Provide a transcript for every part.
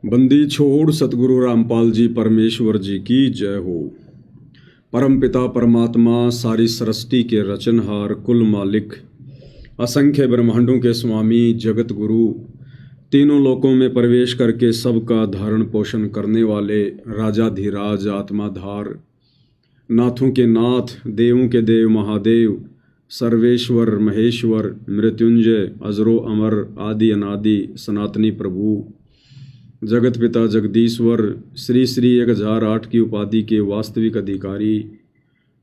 बंदी छोड़ सतगुरु रामपाल जी परमेश्वर जी की जय हो। परम पिता परमात्मा सारी सृष्टि के रचनहार कुल मालिक असंख्य ब्रह्मांडों के स्वामी जगत गुरु तीनों लोकों में प्रवेश करके सबका धारण पोषण करने वाले राजाधिराज आत्माधार नाथों के नाथ देवों के देव महादेव सर्वेश्वर महेश्वर मृत्युंजय अजरो अमर आदि अनादि सनातनी प्रभु जगत पिता जगदीश्वर श्री श्री 1008 की उपाधि के वास्तविक अधिकारी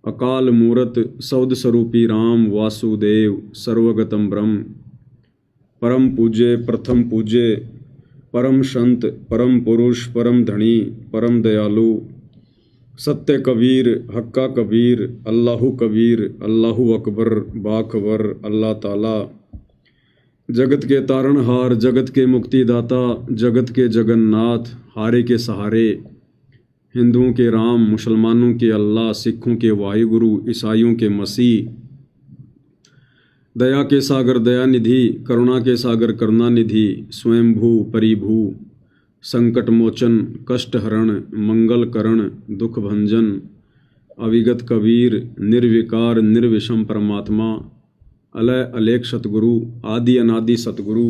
अकाल मूरत सौद स्वरूपी राम वासुदेव सर्वगतम ब्रह्म परम पूज्य प्रथम पूज्य परम संत परम पुरुष परम धनी परम दयालु सत्य कबीर हक्का कबीर अल्लाहु कबीर अल्लाहु अकबर बाखबर अल्लाह ताला जगत के तारणहार जगत के मुक्तिदाता जगत के जगन्नाथ हारे के सहारे हिंदुओं के राम मुसलमानों के अल्लाह सिखों के वायुगुरु ईसाइयों के मसीह दया के सागर दयानिधि करुणा के सागर करुणानिधि स्वयंभू परिभू संकट मोचन कष्ट हरण मंगल करण दुख भंजन अविगत कबीर निर्विकार निर्विषम परमात्मा अलय अलेख सतगुरु आदि अनादि सतगुरु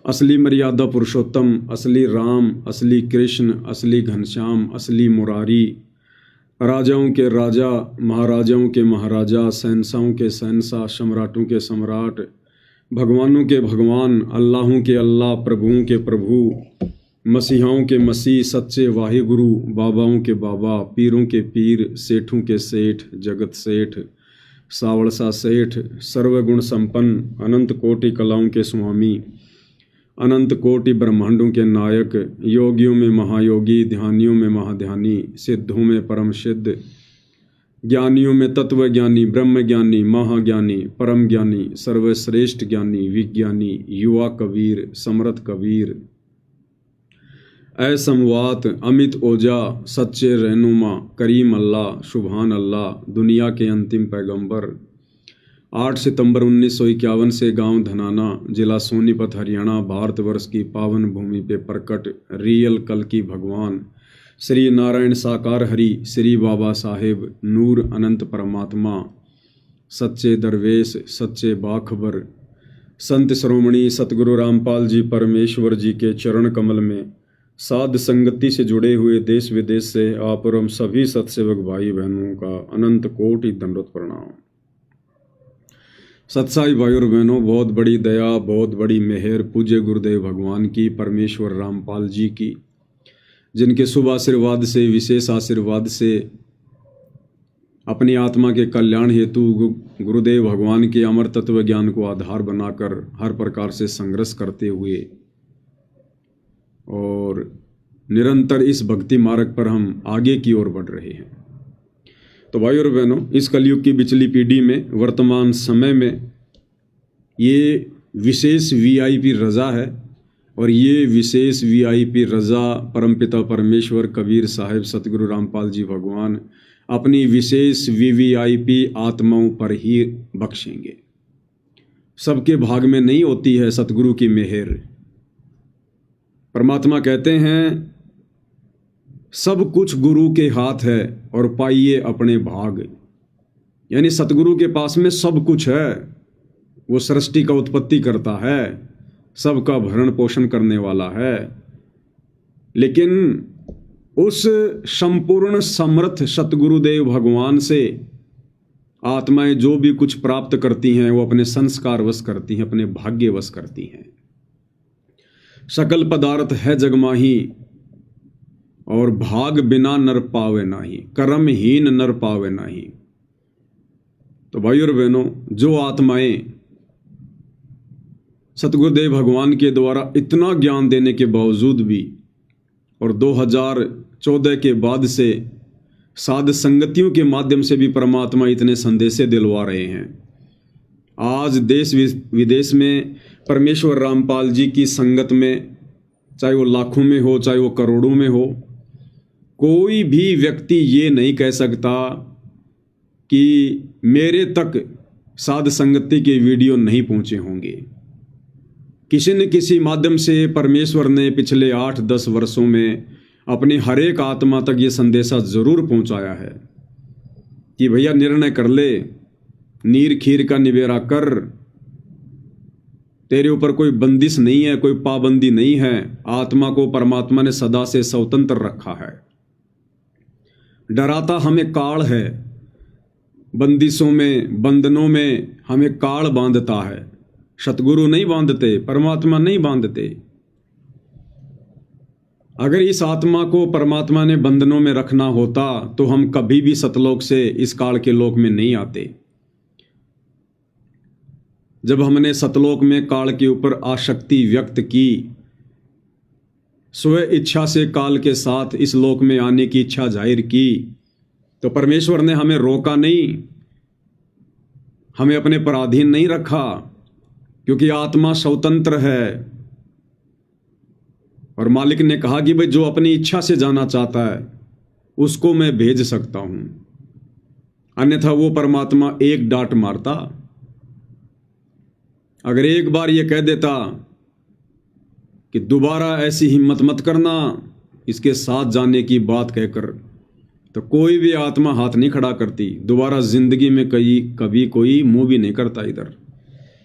असली मर्यादा पुरुषोत्तम असली राम असली कृष्ण असली घनश्याम असली मुरारी राजाओं के राजा महाराजाओं के महाराजा शहंशाहों के शहंशाह सम्राटों के सम्राट भगवानों के भगवान अल्लाहों के अल्लाह प्रभुओं के प्रभु मसीहाओं के मसीह सच्चे वाहिगुरु बाबाओं के बाबा पीरों के पीर सेठों के सेठ जगत सेठ सावड़सा सेठ सर्वगुण संपन्न अनंत कोटि कलाओं के स्वामी अनंत कोटि ब्रह्मांडों के नायक योगियों में महायोगी ध्यानियों में महाध्यानी सिद्धों में परम सिद्ध ज्ञानियों में तत्व ज्ञानी ब्रह्म ज्ञानी महाज्ञानी परम ज्ञानी सर्वश्रेष्ठ ज्ञानी विज्ञानी युवा कबीर समर्थ कबीर असमवात अमित ओजा सच्चे रहनुमा करीम अल्लाह शुभान अल्लाह दुनिया के अंतिम पैगंबर 8 सितंबर 1951 से गांव धनाना जिला सोनीपत हरियाणा भारतवर्ष की पावन भूमि पे प्रकट रियल कल की भगवान श्री नारायण साकार हरि श्री बाबा साहेब नूर अनंत परमात्मा सच्चे दरवेश सच्चे बाखबर संत श्रोमणी सतगुरु रामपाल जी परमेश्वर जी के चरण कमल में साध संगति से जुड़े हुए देश विदेश से आप और हम सभी सत्सेवक भाई बहनों का अनंत कोटि दंडवत प्रणाम। सत्साई भाई और बहनों, बहुत बड़ी दया बहुत बड़ी मेहर पूज्य गुरुदेव भगवान की परमेश्वर रामपाल जी की, जिनके शुभ आशीर्वाद से विशेष आशीर्वाद से अपनी आत्मा के कल्याण हेतु गुरुदेव भगवान के अमर तत्व ज्ञान को आधार बनाकर हर प्रकार से संघर्ष करते हुए और निरंतर इस भक्ति मार्ग पर हम आगे की ओर बढ़ रहे हैं। तो भाई और बहनों, इस कलयुग की बिचली पीढ़ी में वर्तमान समय में ये विशेष वीआईपी रजा है और ये विशेष वीआईपी रजा परमपिता परमेश्वर कबीर साहिब सतगुरु रामपाल जी भगवान अपनी विशेष वीवीआईपी आत्माओं पर ही बख्शेंगे। सबके भाग में नहीं होती है सतगुरु की मेहर। परमात्मा कहते हैं सब कुछ गुरु के हाथ है और पाइए अपने भाग, यानी सतगुरु के पास में सब कुछ है। वो सृष्टि का उत्पत्ति करता है, सबका भरण पोषण करने वाला है, लेकिन उस संपूर्ण समर्थ सतगुरुदेव भगवान से आत्माएं जो भी कुछ प्राप्त करती हैं वो अपने संस्कारवश करती हैं, अपने भाग्यवश करती हैं। सकल पदार्थ है जगमाही और भाग बिना नर पावे नाही, कर्महीन नर पावे नाही। तो भाई और बहनों, जो आत्माएं सतगुरुदेव भगवान के द्वारा इतना ज्ञान देने के बावजूद भी और 2014 के बाद से साध संगतियों के माध्यम से भी परमात्मा इतने संदेशे दिलवा रहे हैं। आज देश विदेश में परमेश्वर रामपाल जी की संगत में, चाहे वो लाखों में हो चाहे वो करोड़ों में हो, कोई भी व्यक्ति ये नहीं कह सकता कि मेरे तक साध संगति के वीडियो नहीं पहुंचे होंगे। किसी न किसी माध्यम से परमेश्वर ने पिछले 8-10 वर्षों में अपनी हर एक आत्मा तक ये संदेशा जरूर पहुंचाया है कि भैया निर्णय कर ले, नीर खीर का निबेरा कर, तेरे ऊपर कोई बंदिश नहीं है, कोई पाबंदी नहीं है। आत्मा को परमात्मा ने सदा से स्वतंत्र रखा है। डराता हमें काल है, बंदिशों में, बंधनों में हमें काल बांधता है। सतगुरु नहीं बांधते, परमात्मा नहीं बांधते। अगर इस आत्मा को परमात्मा ने बंधनों में रखना होता तो हम कभी भी सतलोक से इस काल के लोक में नहीं आते। जब हमने सतलोक में काल के ऊपर आसक्ति व्यक्त की, स्व इच्छा से काल के साथ इस लोक में आने की इच्छा जाहिर की, तो परमेश्वर ने हमें रोका नहीं, हमें अपने पराधीन नहीं रखा, क्योंकि आत्मा स्वतंत्र है। और मालिक ने कहा कि भाई जो अपनी इच्छा से जाना चाहता है उसको मैं भेज सकता हूं, अन्यथा वो परमात्मा एक डांट मारता। अगर एक बार ये कह देता कि दोबारा ऐसी हिम्मत मत करना इसके साथ जाने की बात कहकर, तो कोई भी आत्मा हाथ नहीं खड़ा करती, दोबारा जिंदगी में कभी कोई मुंह भी नहीं करता इधर।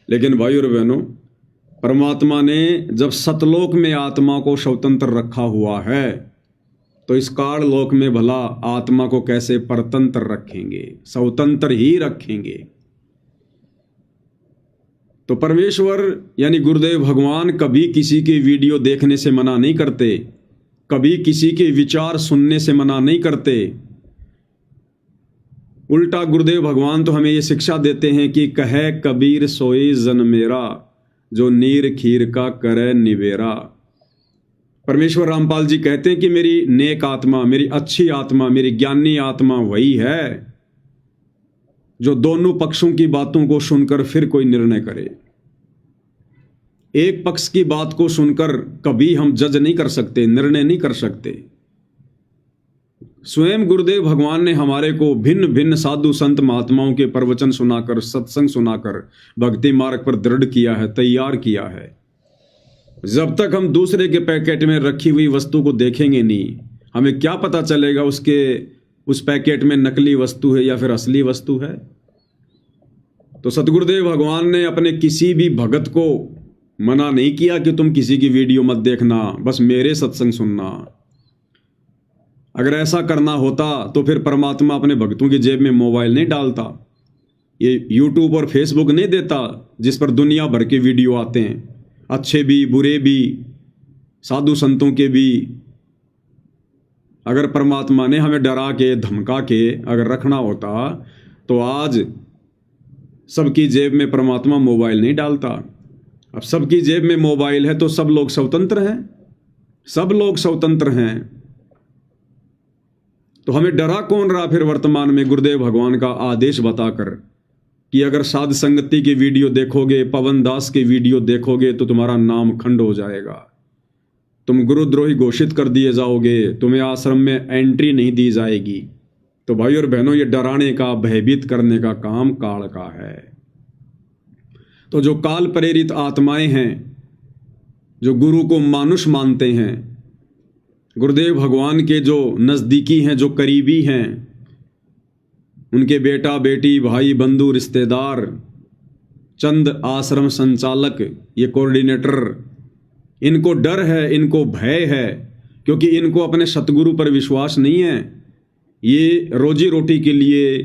लेकिन भाई और बहनों, परमात्मा ने जब सतलोक में आत्मा को स्वतंत्र रखा हुआ है, तो इस काल लोक में भला आत्मा को कैसे परतंत्र रखेंगे, स्वतंत्र ही रखेंगे। तो परमेश्वर यानी गुरुदेव भगवान कभी किसी की वीडियो देखने से मना नहीं करते, कभी किसी के विचार सुनने से मना नहीं करते। उल्टा गुरुदेव भगवान तो हमें ये शिक्षा देते हैं कि कहे कबीर सोई जन मेरा, जो नीर खीर का करे निबेरा। परमेश्वर रामपाल जी कहते हैं कि मेरी नेक आत्मा, मेरी अच्छी आत्मा, मेरी ज्ञानी आत्मा वही है जो दोनों पक्षों की बातों को सुनकर फिर कोई निर्णय करे। एक पक्ष की बात को सुनकर कभी हम जज नहीं कर सकते, निर्णय नहीं कर सकते। स्वयं गुरुदेव भगवान ने हमारे को भिन्न भिन्न साधु संत महात्माओं के प्रवचन सुनाकर, सत्संग सुनाकर भक्ति मार्ग पर दृढ़ किया है, तैयार किया है। जब तक हम दूसरे के पैकेट में रखी हुई वस्तु को देखेंगे नहीं, हमें क्या पता चलेगा उस पैकेट में नकली वस्तु है या फिर असली वस्तु है। तो सतगुरुदेव भगवान ने अपने किसी भी भगत को मना नहीं किया कि तुम किसी की वीडियो मत देखना, बस मेरे सत्संग सुनना। अगर ऐसा करना होता तो फिर परमात्मा अपने भक्तों की जेब में मोबाइल नहीं डालता, ये यूट्यूब और फेसबुक नहीं देता जिस पर दुनिया भर के वीडियो आते हैं, अच्छे भी बुरे भी, साधु संतों के भी। अगर परमात्मा ने हमें डरा के धमका के अगर रखना होता तो आज सबकी जेब में परमात्मा मोबाइल नहीं डालता। अब सबकी जेब में मोबाइल है तो सब लोग स्वतंत्र हैं, सब लोग स्वतंत्र हैं। तो हमें डरा कौन रहा फिर वर्तमान में गुरुदेव भगवान का आदेश बताकर कि अगर साध संगति की वीडियो देखोगे, पवन दास की वीडियो देखोगे तो तुम्हारा नाम खंड हो जाएगा, तुम गुरुद्रोही घोषित कर दिए जाओगे, तुम्हें आश्रम में एंट्री नहीं दी जाएगी। तो भाई और बहनों, ये डराने का, भयभीत करने का काम काल का है। तो जो काल प्रेरित आत्माएं हैं, जो गुरु को मानुष मानते हैं, गुरुदेव भगवान के जो नज़दीकी हैं, जो करीबी हैं, उनके बेटा बेटी, भाई बंधु, रिश्तेदार, चंद आश्रम संचालक, ये कोऑर्डिनेटर, इनको डर है, इनको भय है, क्योंकि इनको अपने सतगुरु पर विश्वास नहीं है। ये रोजी रोटी के लिए,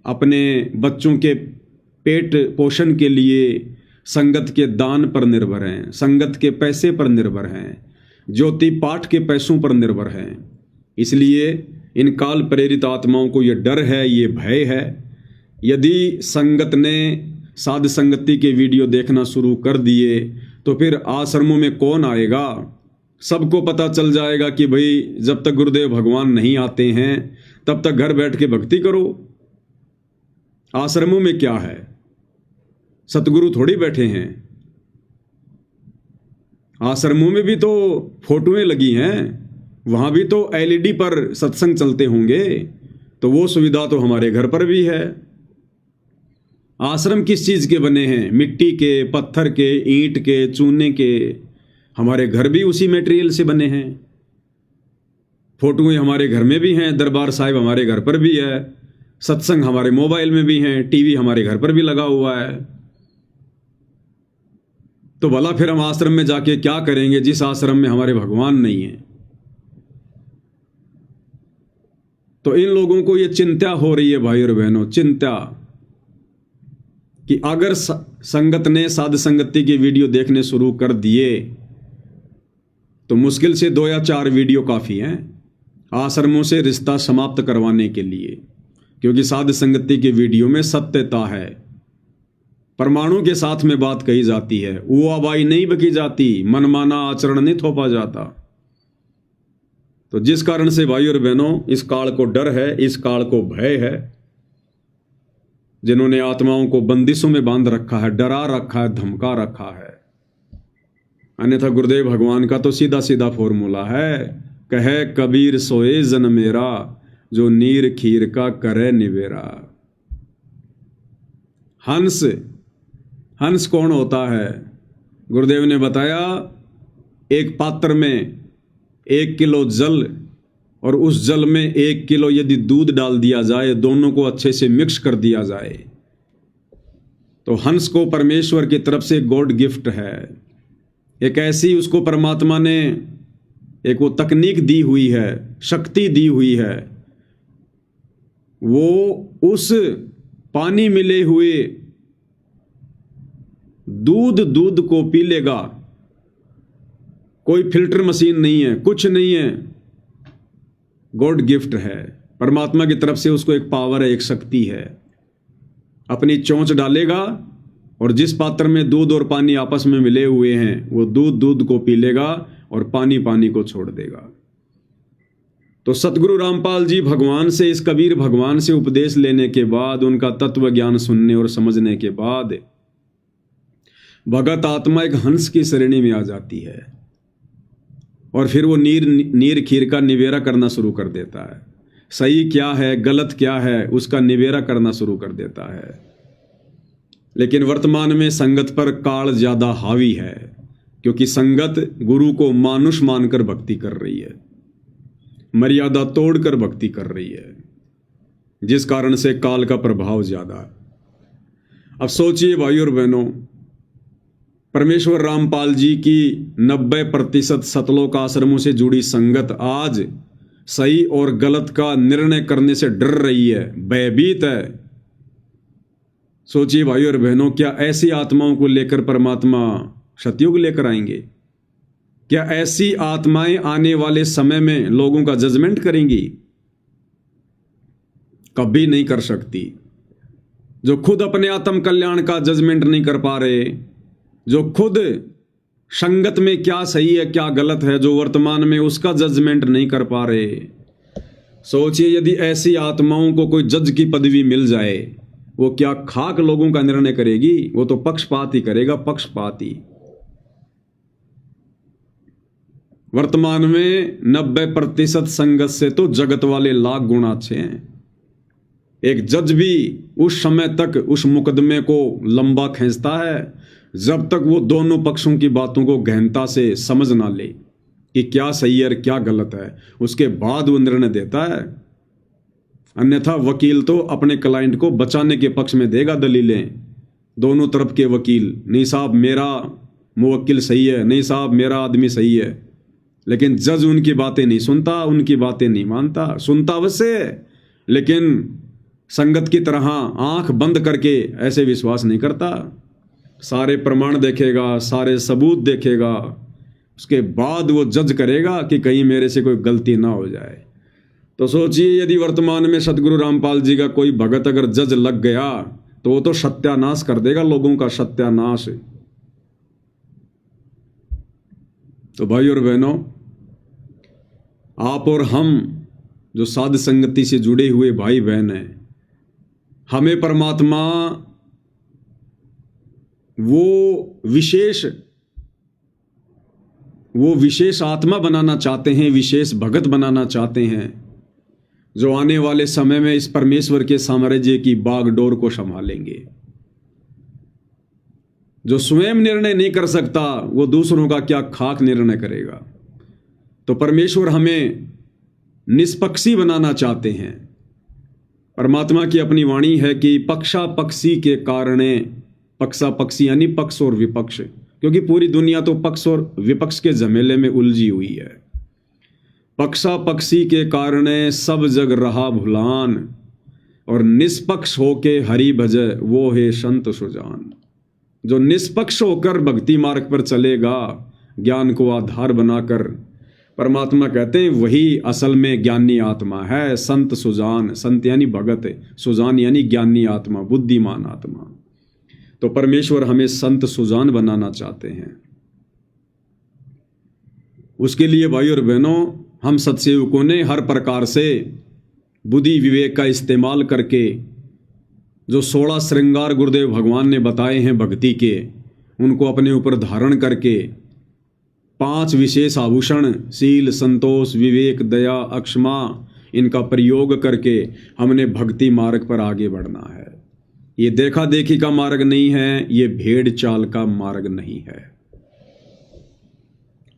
अपने बच्चों के पेट पोषण के लिए संगत के दान पर निर्भर हैं, संगत के पैसे पर निर्भर हैं, ज्योति पाठ के पैसों पर निर्भर हैं। इसलिए इन काल प्रेरित आत्माओं को ये डर है, ये भय है। यदि संगत ने साध संगति के वीडियो देखना शुरू कर दिए तो फिर आश्रमों में कौन आएगा? सबको पता चल जाएगा कि भाई जब तक गुरुदेव भगवान नहीं आते हैं तब तक घर बैठ के भक्ति करो। आश्रमों में क्या है, सतगुरु थोड़ी बैठे हैं। आश्रमों में भी तो फोटोएं लगी हैं, वहां भी तो एलईडी पर सत्संग चलते होंगे, तो वो सुविधा तो हमारे घर पर भी है। आश्रम किस चीज़ के बने हैं? मिट्टी के, पत्थर के, ईंट के, चूने के। हमारे घर भी उसी मटेरियल से बने हैं। फोटोएं हमारे घर में भी हैं, दरबार साहिब हमारे घर पर भी है, सत्संग हमारे मोबाइल में भी हैं, टीवी हमारे घर पर भी लगा हुआ है। तो भला फिर हम आश्रम में जाके क्या करेंगे जिस आश्रम में हमारे भगवान नहीं है? तो इन लोगों को ये चिंता हो रही है भाई और बहनों, चिंता कि अगर संगत ने साध संगति की वीडियो देखने शुरू कर दिए तो मुश्किल से 2 या 4 वीडियो काफ़ी हैं आश्रमों से रिश्ता समाप्त करवाने के लिए, क्योंकि साध संगति की वीडियो में सत्यता है, परमाणु के साथ में बात कही जाती है, वो आबाई नहीं बकी जाती, मनमाना आचरण नहीं थोपा जाता। तो जिस कारण से भाई और बहनों इस काल को डर है, इस काल को भय है, जिन्होंने आत्माओं को बंदिशों में बांध रखा है, डरा रखा है, धमका रखा है। अन्यथा गुरुदेव भगवान का तो सीधा सीधा फॉर्मूला है, कहे कबीर सोए जन मेरा, जो नीर खीर का करे निवेरा। हंस, हंस कौन होता है? गुरुदेव ने बताया, एक पात्र में 1 किलो जल और उस जल में 1 किलो यदि दूध डाल दिया जाए, दोनों को अच्छे से मिक्स कर दिया जाए, तो हंस को परमेश्वर की तरफ से गॉड गिफ्ट है। एक ऐसी उसको परमात्मा ने एक वो तकनीक दी हुई है, शक्ति दी हुई है, वो उस पानी मिले हुए दूध को पी लेगा। कोई फिल्टर मशीन नहीं है, कुछ नहीं है, गॉड गिफ्ट है, परमात्मा की तरफ से उसको एक पावर है, एक शक्ति है। अपनी चोंच डालेगा और जिस पात्र में दूध और पानी आपस में मिले हुए हैं, वो दूध को पी लेगा और पानी को छोड़ देगा। तो सतगुरु रामपाल जी भगवान से, इस कबीर भगवान से उपदेश लेने के बाद, उनका तत्व ज्ञान सुनने और समझने के बाद, भगत आत्मा एक हंस की श्रेणी में आ जाती है और फिर वो नीर खीर का निवेरा करना शुरू कर देता है। सही क्या है, गलत क्या है, उसका निवेरा करना शुरू कर देता है। लेकिन वर्तमान में संगत पर काल ज्यादा हावी है, क्योंकि संगत गुरु को मानुष मानकर भक्ति कर रही है, मर्यादा तोड़कर भक्ति कर रही है, जिस कारण से काल का प्रभाव ज्यादा। अब सोचिए भाई और बहनों, परमेश्वर रामपाल जी की 90% सतलोक आश्रमों से जुड़ी संगत आज सही और गलत का निर्णय करने से डर रही है, भयभीत है। सोचिए भाई और बहनों, क्या ऐसी आत्माओं को लेकर परमात्मा सतयुग लेकर आएंगे? क्या ऐसी आत्माएं आने वाले समय में लोगों का जजमेंट करेंगी? कभी नहीं कर सकती। जो खुद अपने आत्म कल्याण का जजमेंट नहीं कर पा रहे, जो खुद संगत में क्या सही है क्या गलत है, जो वर्तमान में उसका जजमेंट नहीं कर पा रहे, सोचिए यदि ऐसी आत्माओं को कोई जज की पदवी मिल जाए, वो क्या खाक लोगों का निर्णय करेगी? वो तो पक्षपात ही करेगा, पक्षपात ही। वर्तमान में 90% संगत से तो जगत वाले लाख गुना अच्छे हैं। एक जज भी उस समय तक उस मुकदमे को लंबा खींचता है जब तक वो दोनों पक्षों की बातों को गहनता से समझ ना ले कि क्या सही है और क्या गलत है, उसके बाद वो निर्णय देता है। अन्यथा वकील तो अपने क्लाइंट को बचाने के पक्ष में देगा दलीलें, दोनों तरफ के वकील, नहीं साहब मेरा मुवक्किल सही है, नहीं साहब मेरा आदमी सही है। लेकिन जज उनकी बातें नहीं सुनता, उनकी बातें नहीं मानता, सुनता अवश्य, लेकिन संगत की तरह आंख बंद करके ऐसे विश्वास नहीं करता। सारे प्रमाण देखेगा, सारे सबूत देखेगा, उसके बाद वो जज करेगा कि कहीं मेरे से कोई गलती ना हो जाए। तो सोचिए यदि वर्तमान में सतगुरु रामपाल जी का कोई भगत अगर जज लग गया तो वो तो सत्यानाश कर देगा, लोगों का सत्यानाश। तो भाई और बहनों, आप और हम जो साध संगति से जुड़े हुए भाई बहन हैं, हमें परमात्मा वो विशेष आत्मा बनाना चाहते हैं, विशेष भगत बनाना चाहते हैं, जो आने वाले समय में इस परमेश्वर के साम्राज्य की बागडोर को संभालेंगे। जो स्वयं निर्णय नहीं कर सकता वो दूसरों का क्या खाक निर्णय करेगा। तो परमेश्वर हमें निष्पक्षी बनाना चाहते हैं। परमात्मा की अपनी वाणी है कि पक्षा पक्षी के कारण, पक्षा पक्षी यानी पक्ष और विपक्ष, क्योंकि पूरी दुनिया तो पक्ष और विपक्ष के झमेले में उलझी हुई है। पक्षा पक्षी के कारण सब जग रहा भुलान, और निष्पक्ष होके हरि भजय वो है संत सुजान। जो निष्पक्ष होकर भक्ति मार्ग पर चलेगा, ज्ञान को आधार बनाकर, परमात्मा कहते हैं वही असल में ज्ञानी आत्मा है। संत सुजान, संत यानी भगत, सुजान यानी ज्ञानी आत्मा, बुद्धिमान आत्मा। तो परमेश्वर हमें संत सुजान बनाना चाहते हैं। उसके लिए भाई और बहनों, हम सत्सेवकों ने हर प्रकार से बुद्धि विवेक का इस्तेमाल करके जो 16 श्रृंगार गुरुदेव भगवान ने बताए हैं भक्ति के, उनको अपने ऊपर धारण करके 5 विशेष आभूषण शील, संतोष, विवेक, दया, अक्षमा, इनका प्रयोग करके हमने भक्ति मार्ग पर आगे बढ़ना है। ये देखा देखी का मार्ग नहीं है, ये भेड़ चाल का मार्ग नहीं है।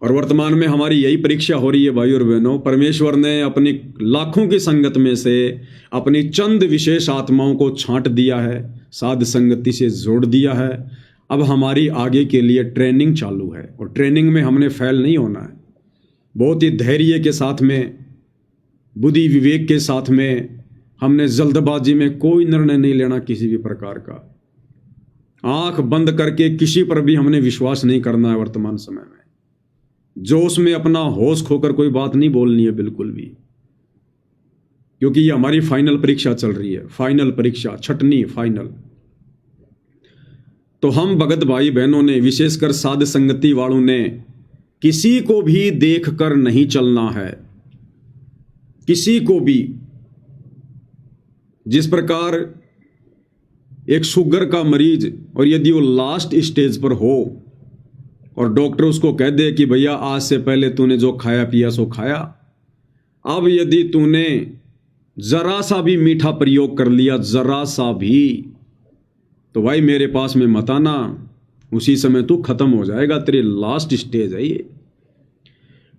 और वर्तमान में हमारी यही परीक्षा हो रही है भाई और बहनों। परमेश्वर ने अपनी लाखों की संगत में से अपनी चंद विशेष आत्माओं को छांट दिया है, साध संगति से जोड़ दिया है। अब हमारी आगे के लिए ट्रेनिंग चालू है, और ट्रेनिंग में हमने फेल नहीं होना है। बहुत ही धैर्य के साथ में, बुद्धि विवेक के साथ में, हमने जल्दबाजी में कोई निर्णय नहीं लेना किसी भी प्रकार का। आंख बंद करके किसी पर भी हमने विश्वास नहीं करना है वर्तमान समय में। जोश में अपना होश खोकर कोई बात नहीं बोलनी है बिल्कुल भी, क्योंकि ये हमारी फाइनल परीक्षा चल रही है। फाइनल परीक्षा, छठनी फाइनल। तो हम भगत भाई बहनों ने, विशेषकर साध संगति वालों ने, किसी को भी देखकर नहीं चलना है। किसी को भी। जिस प्रकार एक शुगर का मरीज, और यदि वो लास्ट स्टेज पर हो और डॉक्टर उसको कह दे कि भैया आज से पहले तूने जो खाया पिया सो खाया, अब यदि तूने जरा सा भी मीठा प्रयोग कर लिया, जरा सा भी, तो भाई मेरे पास में मत आना, उसी समय तू खत्म हो जाएगा, तेरी लास्ट स्टेज है ये।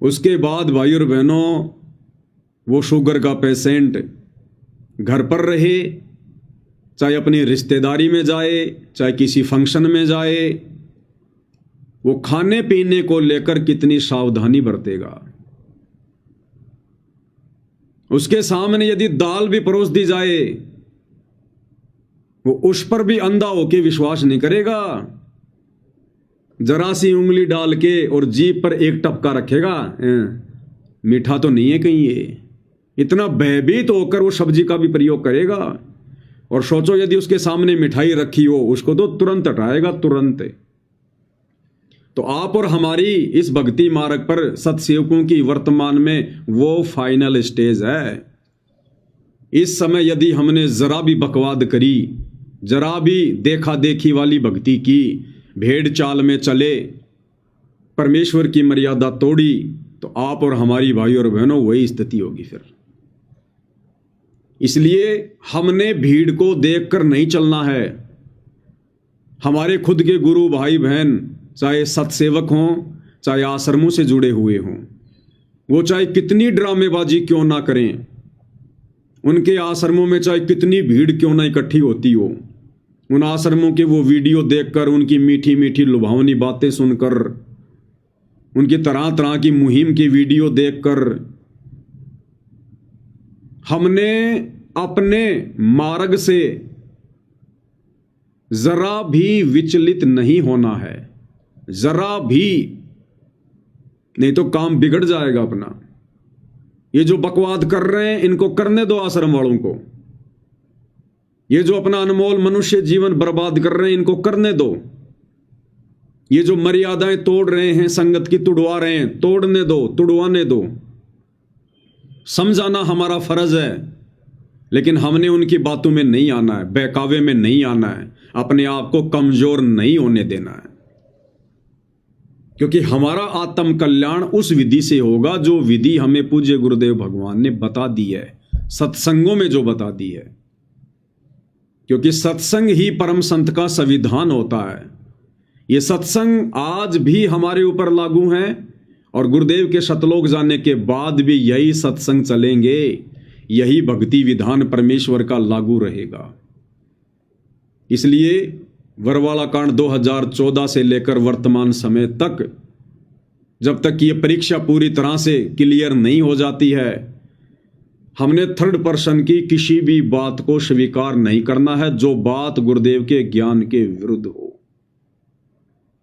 उसके बाद भाई और बहनों, वो शुगर का पेशेंट घर पर रहे, चाहे अपनी रिश्तेदारी में जाए, चाहे किसी फंक्शन में जाए, वो खाने पीने को लेकर कितनी सावधानी बरतेगा। उसके सामने यदि दाल भी परोस दी जाए, वो उस पर भी अंधा होके विश्वास नहीं करेगा। जरा सी उंगली डाल के और जीभ पर एक टपका रखेगा, मीठा तो नहीं है कहीं ये। इतना भयभीत होकर वो सब्जी का भी प्रयोग करेगा। और सोचो यदि उसके सामने मिठाई रखी हो, उसको तो तुरंत हटाएगा, तुरंत। तो आप और हमारी इस भक्ति मार्ग पर सत्सेवकों की वर्तमान में वो फाइनल स्टेज है। इस समय यदि हमने जरा भी बकवाद करी, जरा भी देखा देखी वाली भक्ति की, भेड़ चाल में चले, परमेश्वर की मर्यादा तोड़ी, तो आप और हमारी भाई और बहनों वही स्थिति होगी फिर। इसलिए हमने भीड़ को देखकर नहीं चलना है। हमारे खुद के गुरु भाई बहन, चाहे सत्सेवक हों, चाहे आश्रमों से जुड़े हुए हों, वो चाहे कितनी ड्रामेबाजी क्यों ना करें, उनके आश्रमों में चाहे कितनी भीड़ क्यों ना इकट्ठी होती हो, उन आश्रमों के वो वीडियो देखकर, उनकी मीठी मीठी लुभावनी बातें सुनकर, उनकी तरह तरह की मुहिम की वीडियो देखकर, हमने अपने मार्ग से जरा भी विचलित नहीं होना है, जरा भी, नहीं तो काम बिगड़ जाएगा अपना। ये जो बकवाद कर रहे हैं इनको करने दो आश्रम वालों को। ये जो अपना अनमोल मनुष्य जीवन बर्बाद कर रहे हैं इनको करने दो। ये जो मर्यादाएं तोड़ रहे हैं, संगत की तुड़वा रहे हैं, तोड़ने दो, तुड़वाने दो। समझाना हमारा फर्ज है, लेकिन हमने उनकी बातों में नहीं आना है, बहकावे में नहीं आना है, अपने आप को कमजोर नहीं होने देना है। क्योंकि हमारा आत्म कल्याण उस विधि से होगा जो विधि हमें पूज्य गुरुदेव भगवान ने बता दी है, सत्संगों में जो बता दी है। क्योंकि सत्संग ही परम संत का संविधान होता है। ये सत्संग आज भी हमारे ऊपर लागू हैं और गुरुदेव के शतलोक जाने के बाद भी यही सत्संग चलेंगे, यही भक्ति विधान परमेश्वर का लागू रहेगा। इसलिए वरवाला कांड 2014 से लेकर वर्तमान समय तक, जब तक ये परीक्षा पूरी तरह से क्लियर नहीं हो जाती है, हमने थर्ड पर्सन की किसी भी बात को स्वीकार नहीं करना है जो बात गुरुदेव के ज्ञान के विरुद्ध हो।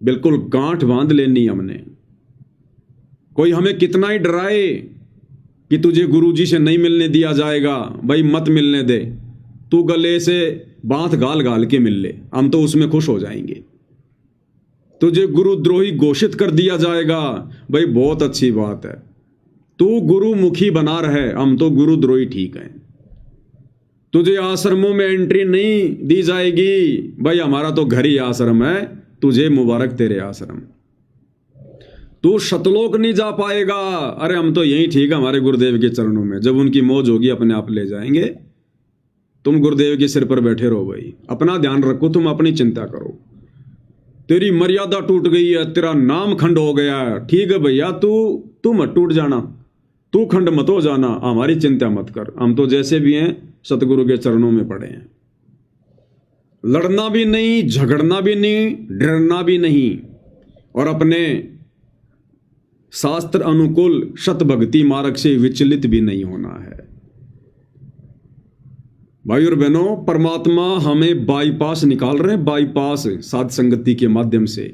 बिल्कुल गांठ बांध लेनी हमने। कोई हमें कितना ही डराए कि तुझे गुरुजी से नहीं मिलने दिया जाएगा, भाई मत मिलने दे, तू गले से बांध गाल गाल के मिल ले, हम तो उसमें खुश हो जाएंगे। तुझे गुरुद्रोही घोषित कर दिया जाएगा, भाई बहुत अच्छी बात है, तू गुरुमुखी बना रहे, हम तो गुरुद्रोही ठीक हैं। तुझे आश्रमों में एंट्री नहीं दी जाएगी, भाई हमारा तो घर ही आश्रम है, तुझे मुबारक तेरे आश्रम। तू शतलोक नहीं जा पाएगा, अरे हम तो यही ठीक है हमारे गुरुदेव के चरणों में, जब उनकी मौज होगी अपने आप ले जाएंगे। तुम गुरुदेव के सिर पर बैठे रहो भाई, अपना ध्यान रखो, तुम अपनी चिंता करो। तेरी मर्यादा टूट गई है, तेरा नाम खंड हो गया है, ठीक है भैया, तू मत टूट जाना, तू खंड मत हो जाना, हमारी चिंता मत कर, हम तो जैसे भी हैं सतगुरु के चरणों में पड़े हैं। लड़ना भी नहीं, झगड़ना भी नहीं, डरना भी नहीं, और अपने शास्त्र अनुकूल शत भक्ति मार्ग से विचलित भी नहीं होना है। भाई और बहनों, परमात्मा हमें बाईपास निकाल रहे हैं, बाईपास साध संगति के माध्यम से।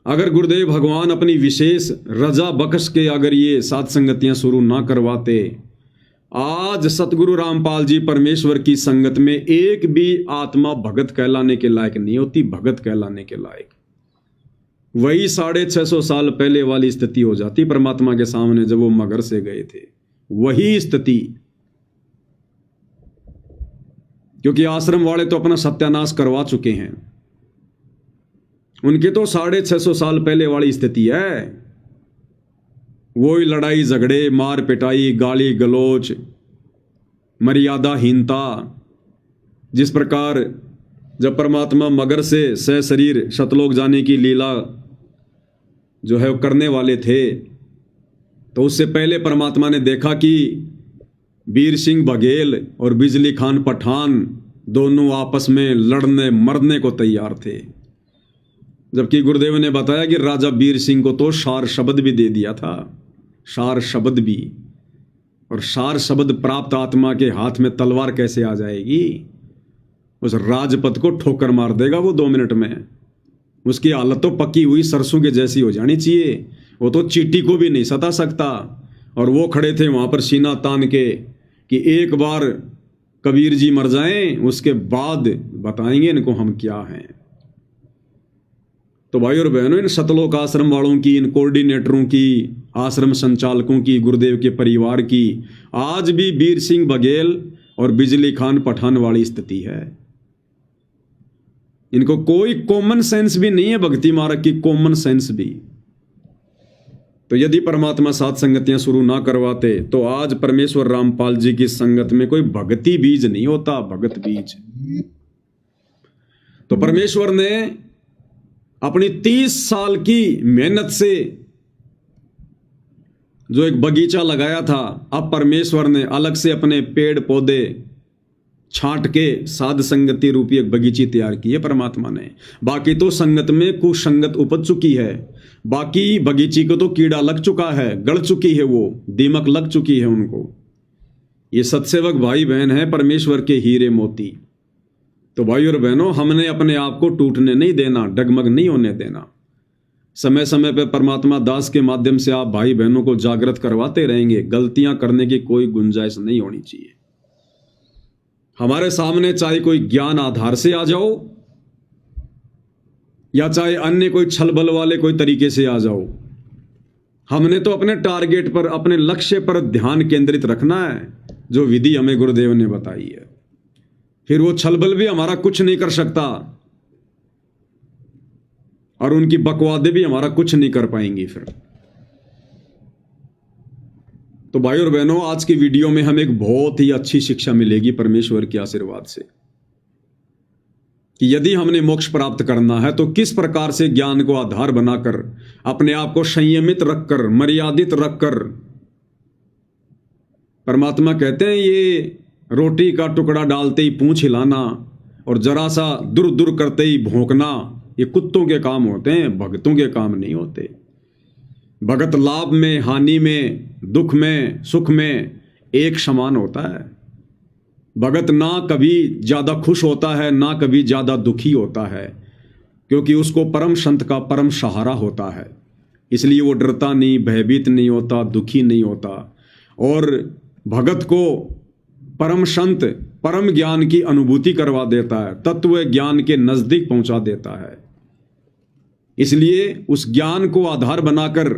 अगर गुरुदेव भगवान अपनी विशेष रजा बख्श के अगर ये साध संगतियां शुरू ना करवाते, आज सतगुरु रामपाल जी परमेश्वर की संगत में एक भी आत्मा भगत कहलाने के लायक नहीं होती, भगत कहलाने के लायक। वही 650 साल पहले वाली स्थिति हो जाती परमात्मा के सामने जब वो मगर से गए थे, वही स्थिति। क्योंकि आश्रम वाले तो अपना सत्यानाश करवा चुके हैं, उनके तो 650 साल पहले वाली स्थिति है। वही लड़ाई झगड़े, मार पिटाई, गाली गलोच, मर्यादाहीनता। जिस प्रकार जब परमात्मा मगर से सशरीर शतलोक जाने की लीला जो है वो करने वाले थे, तो उससे पहले परमात्मा ने देखा कि वीर सिंह बघेल और बिजली खान पठान दोनों आपस में लड़ने मरने को तैयार थे, जबकि गुरुदेव ने बताया कि राजा वीर सिंह को तो शार शब्द भी दे दिया था, शार शब्द भी। और शार शब्द प्राप्त आत्मा के हाथ में तलवार कैसे आ जाएगी? उस राजपथ को ठोकर मार देगा वो 2 मिनट में। उसकी हालत तो पकी हुई सरसों के जैसी हो जानी चाहिए, वो तो चींटी को भी नहीं सता सकता। और वो खड़े थे वहां पर सीना तान के कि एक बार कबीर जी मर जाएं, उसके बाद बताएंगे इनको हम क्या हैं। तो भाई और बहनों, इन सतलोक आश्रम वालों की, इन कोऑर्डिनेटरों की, आश्रम संचालकों की, गुरुदेव के परिवार की आज भी वीर सिंह बघेल और बिजली खान पठान वाली स्थिति है। इनको कोई कॉमन सेंस भी नहीं है, भक्ति मार्ग की कॉमन सेंस भी। तो यदि परमात्मा साथ संगतियां शुरू ना करवाते तो आज परमेश्वर रामपाल जी की संगत में कोई भक्ति बीज नहीं होता, भगत बीज। तो परमेश्वर ने अपनी 30 साल की मेहनत से जो एक बगीचा लगाया था, अब परमेश्वर ने अलग से अपने पेड़ पौधे छांट के साध संगति रूपी एक बगीची तैयार की है परमात्मा ने। बाकी तो संगत में कुसंगत उपज चुकी है, बाकी बगीची को तो कीड़ा लग चुका है, गड़ चुकी है, वो दीमक लग चुकी है उनको। ये सत्सेवक भाई बहन है परमेश्वर के हीरे मोती। तो भाई और बहनों, हमने अपने आप को टूटने नहीं देना, डगमग नहीं होने देना। समय समय पर परमात्मा दास के माध्यम से आप भाई बहनों को जागृत करवाते रहेंगे। गलतियां करने की कोई गुंजाइश नहीं होनी चाहिए। हमारे सामने चाहे कोई ज्ञान आधार से आ जाओ या चाहे अन्य कोई छल बल वाले कोई तरीके से आ जाओ, हमने तो अपने टारगेट पर, अपने लक्ष्य पर ध्यान केंद्रित रखना है, जो विधि हमें गुरुदेव ने बताई है। फिर वो छल बल भी हमारा कुछ नहीं कर सकता और उनकी बकवादे भी हमारा कुछ नहीं कर पाएंगी फिर। तो भाई और बहनों, आज की वीडियो में हमें एक बहुत ही अच्छी शिक्षा मिलेगी परमेश्वर के आशीर्वाद से। कि यदि हमने मोक्ष प्राप्त करना है तो किस प्रकार से ज्ञान को आधार बनाकर अपने आप को संयमित रखकर, मर्यादित रखकर। परमात्मा कहते हैं ये रोटी का टुकड़ा डालते ही पूंछ हिलाना और जरा सा दूर दूर करते ही भौंकना, ये कुत्तों के काम होते हैं, भगतों के काम नहीं होते। भगत लाभ में, हानि में, दुख में, सुख में एक समान होता है। भगत ना कभी ज़्यादा खुश होता है, ना कभी ज़्यादा दुखी होता है, क्योंकि उसको परम संत का परम सहारा होता है। इसलिए वो डरता नहीं, भयभीत नहीं होता, दुखी नहीं होता। और भगत को परम संत परम ज्ञान की अनुभूति करवा देता है, तत्व ज्ञान के नज़दीक पहुंचा देता है। इसलिए उस ज्ञान को आधार बनाकर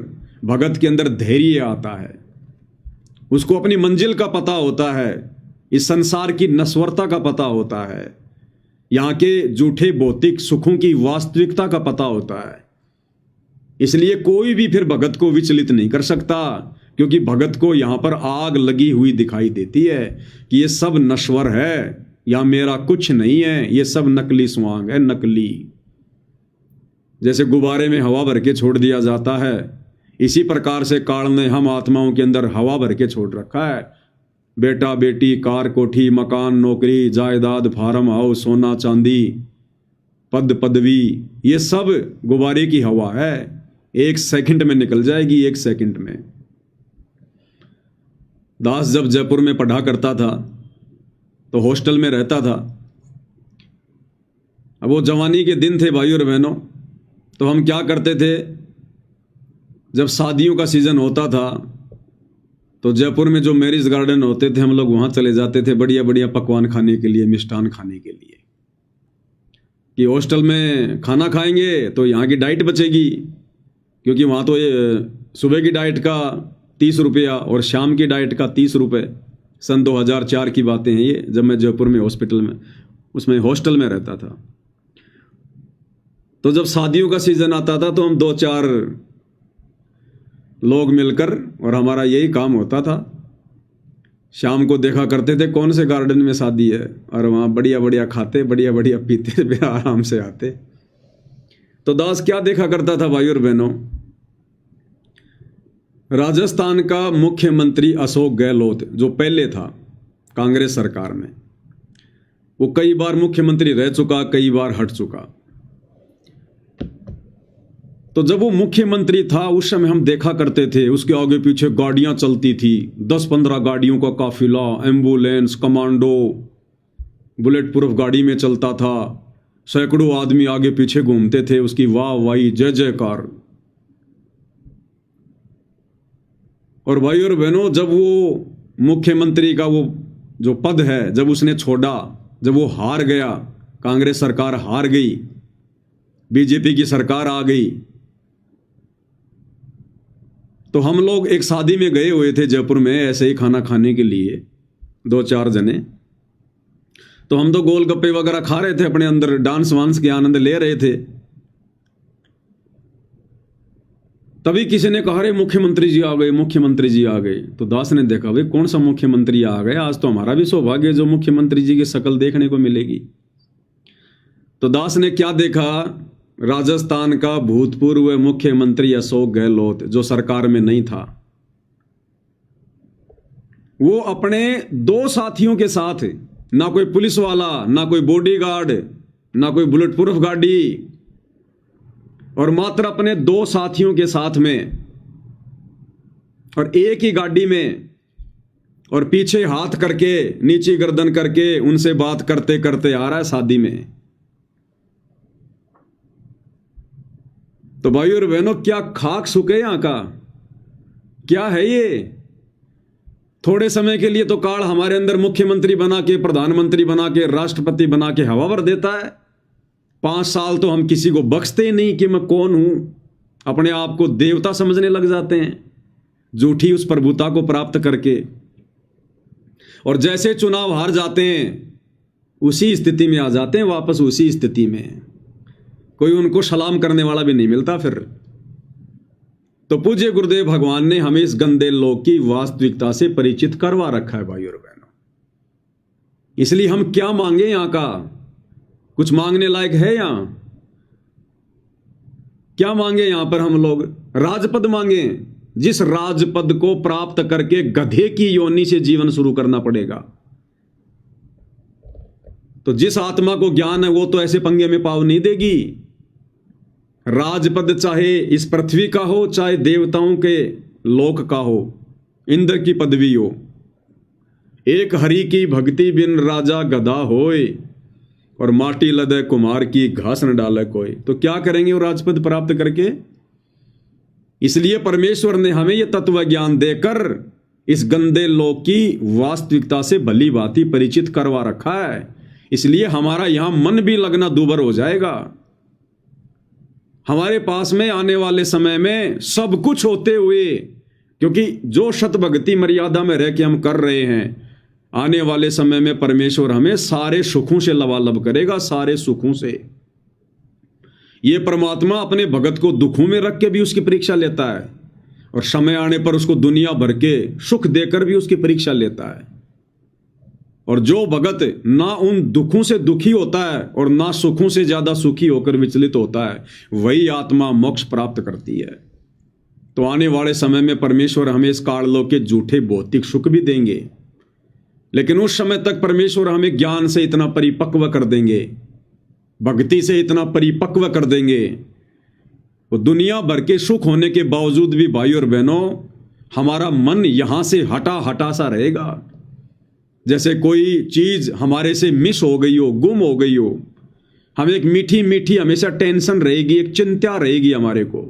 भगत के अंदर धैर्य आता है, उसको अपनी मंजिल का पता होता है, इस संसार की नश्वरता का पता होता है, यहाँ के झूठे भौतिक सुखों की वास्तविकता का पता होता है। इसलिए कोई भी फिर भगत को विचलित नहीं कर सकता, क्योंकि भगत को यहाँ पर आग लगी हुई दिखाई देती है कि ये सब नश्वर है, या मेरा कुछ नहीं है, ये सब नकली स्वांग है, नकली। जैसे गुब्बारे में हवा भर के छोड़ दिया जाता है, इसी प्रकार से काल ने हम आत्माओं के अंदर हवा भर के छोड़ रखा है। बेटा बेटी, कार कोठी, मकान, नौकरी, जायदाद, फार्म हाउस, सोना चांदी, पद पदवी, ये सब गुब्बारे की हवा है, एक सेकंड में निकल जाएगी, एक सेकंड में। दास जब जयपुर में पढ़ा करता था तो हॉस्टल में रहता था। अब वो जवानी के दिन थे भाइयों और बहनों। तो हम क्या करते थे, जब शादियों का सीज़न होता था तो जयपुर में जो मैरिज गार्डन होते थे, हम लोग वहाँ चले जाते थे बढ़िया बढ़िया पकवान खाने के लिए, मिष्ठान खाने के लिए, कि हॉस्टल में खाना खाएंगे तो यहाँ की डाइट बचेगी, क्योंकि वहाँ तो ये सुबह की डाइट का 30 रुपया और शाम की डाइट का 30 रुपये। सन 2004 की बातें हैं ये, जब मैं जयपुर में हॉस्पिटल में उसमें हॉस्टल में रहता था। तो जब शादियों का सीज़न आता था तो हम 2-4 लोग मिलकर, और हमारा यही काम होता था, शाम को देखा करते थे कौन से गार्डन में शादी है, और वहाँ बढ़िया बढ़िया खाते, बढ़िया बढ़िया पीते, फिर आराम से आते। तो दास क्या देखा करता था भाइयों और बहनों, राजस्थान का मुख्यमंत्री अशोक गहलोत जो पहले था कांग्रेस सरकार में, वो कई बार मुख्यमंत्री रह चुका, कई बार हट चुका। तो जब वो मुख्यमंत्री था उस समय हम देखा करते थे उसके आगे पीछे गाड़ियां चलती थी, 10-15 गाड़ियों का काफिला, एम्बुलेंस, कमांडो, बुलेट प्रूफ गाड़ी में चलता था, सैकड़ों आदमी आगे पीछे घूमते थे, उसकी वाह वाही, जय जयकार। और भाई और बहनों, जब वो मुख्यमंत्री का वो जो पद है जब उसने छोड़ा, जब वो हार गया, कांग्रेस सरकार हार गई, बीजेपी की सरकार आ गई, तो हम लोग एक शादी में गए हुए थे जयपुर में ऐसे ही खाना खाने के लिए, 2-4 जने। तो हम तो गोलगप्पे वगैरह खा रहे थे, अपने अंदर डांस वांस के आनंद ले रहे थे। तभी किसी ने कहा, अरे मुख्यमंत्री जी आ गए, मुख्यमंत्री जी आ गए। तो दास ने देखा, भाई कौन सा मुख्यमंत्री आ गया, आज तो हमारा भी सौभाग्य जो मुख्यमंत्री जी की शक्ल देखने को मिलेगी। तो दास ने क्या देखा, राजस्थान का भूतपूर्व मुख्यमंत्री अशोक गहलोत जो सरकार में नहीं था, वो अपने 2 साथियों के साथ, ना कोई पुलिस वाला, ना कोई बॉडीगार्ड, ना कोई बुलेट प्रूफ गाड़ी, और मात्र अपने 2 साथियों के साथ में और एक ही गाड़ी में, और पीछे हाथ करके, नीची गर्दन करके उनसे बात करते करते आ रहा है शादी में। तो भाई और बहनों, क्या खाक सूखे यहां का, क्या है ये। थोड़े समय के लिए तो काल हमारे अंदर मुख्यमंत्री बना के, प्रधानमंत्री बना के, राष्ट्रपति बना के हवा भर देता है। 5 साल तो हम किसी को बख्शते ही नहीं कि मैं कौन हूं, अपने आप को देवता समझने लग जाते हैं, झूठी उस प्रभुता को प्राप्त करके। और जैसे चुनाव हार जाते हैं उसी स्थिति में आ जाते हैं, वापस उसी स्थिति में, कोई उनको सलाम करने वाला भी नहीं मिलता फिर। तो पूज्य गुरुदेव भगवान ने हमें इस गंदे लोक की वास्तविकता से परिचित करवा रखा है भाई और बहनों। इसलिए हम क्या मांगे यहां का, कुछ मांगने लायक है यहां? क्या मांगे यहां पर हम लोग? राजपद मांगे। जिस राजपद को प्राप्त करके गधे की योनि से जीवन शुरू करना पड़ेगा। तो जिस आत्मा को ज्ञान है वो तो ऐसे पंगे में पाव नहीं देगी। राजपद चाहे इस पृथ्वी का हो, चाहे देवताओं के लोक का हो, इंद्र की पदवी हो। एक हरि की भक्ति बिन राजा गधा होए, और माटी लदे कुमार की घास न डाले कोई। तो क्या करेंगे वो राजपद प्राप्त करके? इसलिए परमेश्वर ने हमें यह तत्व ज्ञान देकर इस गंदे लोक की वास्तविकता से भली भांति परिचित करवा रखा है। इसलिए हमारा यहां मन भी लगना दूभर हो जाएगा। हमारे पास में आने वाले समय में सब कुछ होते हुए, क्योंकि जो शत भक्ति मर्यादा में रह के हम कर रहे हैं, आने वाले समय में परमेश्वर हमें सारे सुखों से लबालब करेगा, सारे सुखों से। ये परमात्मा अपने भगत को दुखों में रख के भी उसकी परीक्षा लेता है, और समय आने पर उसको दुनिया भर के सुख देकर भी उसकी परीक्षा लेता है। और जो भगत ना उन दुखों से दुखी होता है और ना सुखों से ज्यादा सुखी होकर विचलित होता है, वही आत्मा मोक्ष प्राप्त करती है। तो आने वाले समय में परमेश्वर हमें इस काललोक के झूठे भौतिक सुख भी देंगे, लेकिन उस समय तक परमेश्वर हमें ज्ञान से इतना परिपक्व कर देंगे, भक्ति से इतना परिपक्व कर देंगे, वो दुनिया भर के सुख होने के बावजूद भी भाई और बहनों हमारा मन यहां से हटा हटा सा रहेगा। जैसे कोई चीज हमारे से मिस हो गई हो, गुम हो गई हो। हमें एक मीठी मीठी हमेशा टेंशन रहेगी, एक चिंता रहेगी हमारे को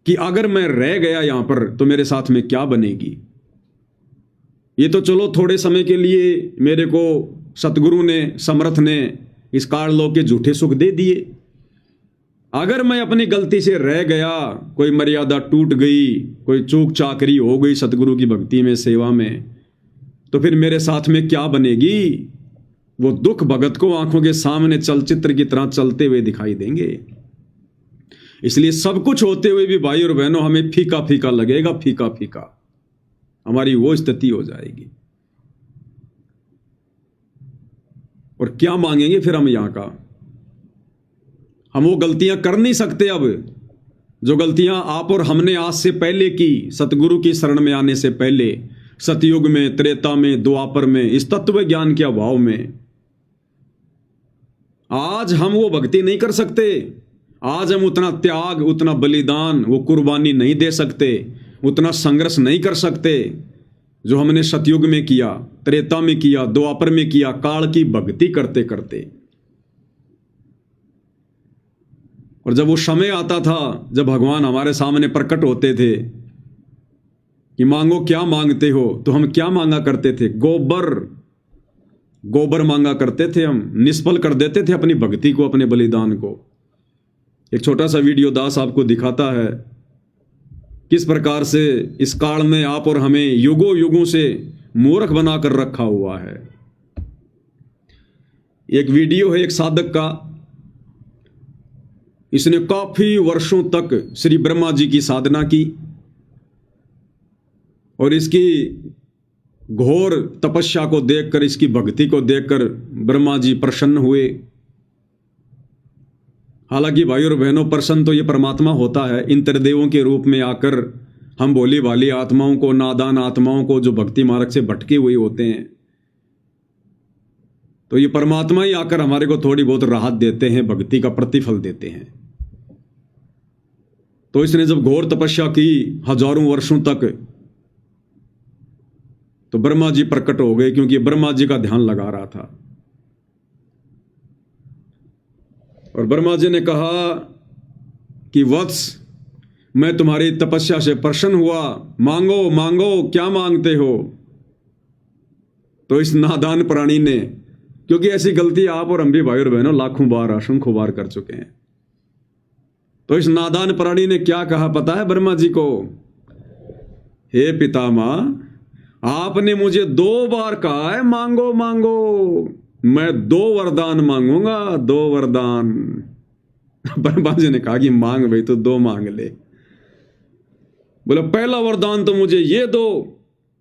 कि अगर मैं रह गया यहां पर तो मेरे साथ में क्या बनेगी। ये तो चलो थोड़े समय के लिए मेरे को सतगुरु ने, समर्थ ने इस काललोक के झूठे सुख दे दिए। अगर मैं अपनी गलती से रह गया, कोई मर्यादा टूट गई, कोई चूक चाकरी हो गई सतगुरु की भक्ति में, सेवा में, तो फिर मेरे साथ में क्या बनेगी? वो दुख भगत को आंखों के सामने चलचित्र की तरह चलते हुए दिखाई देंगे। इसलिए सब कुछ होते हुए भी भाई और बहनों हमें फीका फीका लगेगा, फीका फीका हमारी वो स्थिति हो जाएगी। और क्या मांगेंगे फिर हम यहां का? हम वो गलतियां कर नहीं सकते अब, जो गलतियां आप और हमने आज से पहले की, सतगुरु की शरण में आने से पहले, सतयुग में, त्रेता में, द्वापर में, इस तत्व ज्ञान के अभाव में। आज हम वो भक्ति नहीं कर सकते। आज हम उतना त्याग, उतना बलिदान, वो कुर्बानी नहीं दे सकते, उतना संघर्ष नहीं कर सकते जो हमने सतयुग में किया, त्रेता में किया, द्वापर में किया, काल की भक्ति करते करते। और जब वो समय आता था जब भगवान हमारे सामने प्रकट होते थे कि मांगो क्या मांगते हो, तो हम क्या मांगा करते थे? गोबर, गोबर मांगा करते थे। हम निष्फल कर देते थे अपनी भक्ति को, अपने बलिदान को। एक छोटा सा वीडियो दास आपको दिखाता है किस प्रकार से इस काल में आप और हमें युगों युगों से मूर्ख बनाकर रखा हुआ है। एक वीडियो है एक साधक का। इसने काफी वर्षों तक श्री ब्रह्मा जी की साधना की और इसकी घोर तपस्या को देखकर, इसकी भक्ति को देखकर ब्रह्मा जी प्रसन्न हुए। हालांकि भाई और बहनों, प्रसन्न तो ये परमात्मा होता है। इंद्रदेवों के रूप में आकर हम भोली भाली आत्माओं को, नादान आत्माओं को जो भक्ति मार्ग से भटके हुए होते हैं, तो ये परमात्मा ही आकर हमारे को थोड़ी बहुत राहत देते हैं, भक्ति का प्रतिफल देते हैं। तो इसने जब घोर तपस्या की हजारों वर्षों तक, तो ब्रह्मा जी प्रकट हो गए, क्योंकि ब्रह्मा जी का ध्यान लगा रहा था। और ब्रह्मा जी ने कहा कि वत्स, मैं तुम्हारी तपस्या से प्रसन्न हुआ, मांगो मांगो, क्या मांगते हो? तो इस नादान प्राणी ने, क्योंकि ऐसी गलती आप और हम भी भाई और बहनों लाखों बार, असंख्यों बार कर चुके हैं, तो इस नादान प्राणी ने क्या कहा पता है ब्रह्मा जी को? हे पितामह, आपने मुझे 2 बार कहा है मांगो मांगो, मैं 2 वरदान मांगूंगा, 2 वरदान। ब्रह्मा जी ने कहा कि मांग भाई, तो 2 मांग ले। बोला पहला वरदान तो मुझे ये दो,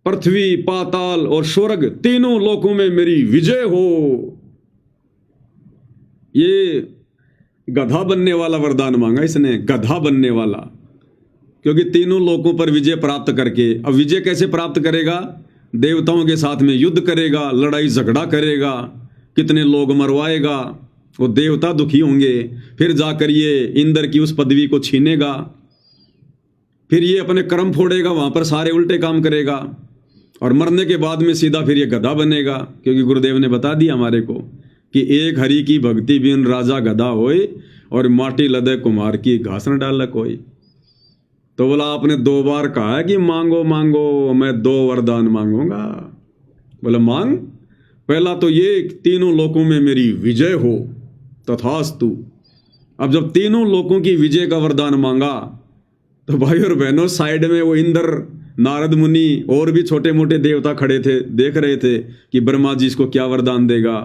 पृथ्वी, पाताल और स्वर्ग तीनों लोकों में मेरी विजय हो। ये गधा बनने वाला वरदान मांगा इसने, गधा बनने वाला, क्योंकि तीनों लोकों पर विजय प्राप्त करके। अब विजय कैसे प्राप्त करेगा? देवताओं के साथ में युद्ध करेगा, लड़ाई झगड़ा करेगा, कितने लोग मरवाएगा, वो देवता दुखी होंगे, फिर जाकर ये इंद्र की उस पदवी को छीनेगा, फिर ये अपने कर्म फोड़ेगा, वहां पर सारे उल्टे काम करेगा, और मरने के बाद में सीधा फिर ये गधा बनेगा। क्योंकि गुरुदेव ने बता दिया हमारे को कि एक हरि की भक्ति बिन राजा गधा होए, और माटी लदे कुमार की घास न डाल कोई। तो बोला आपने 2 बार कहा है कि मांगो मांगो, मैं 2 वरदान मांगूंगा। बोला मांग, पहला तो ये तीनों लोकों में मेरी विजय हो, तथास्तु। अब जब तीनों लोकों की विजय का वरदान मांगा तो भाई और बहनों साइड में वो इंद्र, नारद मुनि और भी छोटे मोटे देवता खड़े थे, देख रहे थे कि ब्रह्मा जी इसको क्या वरदान देगा।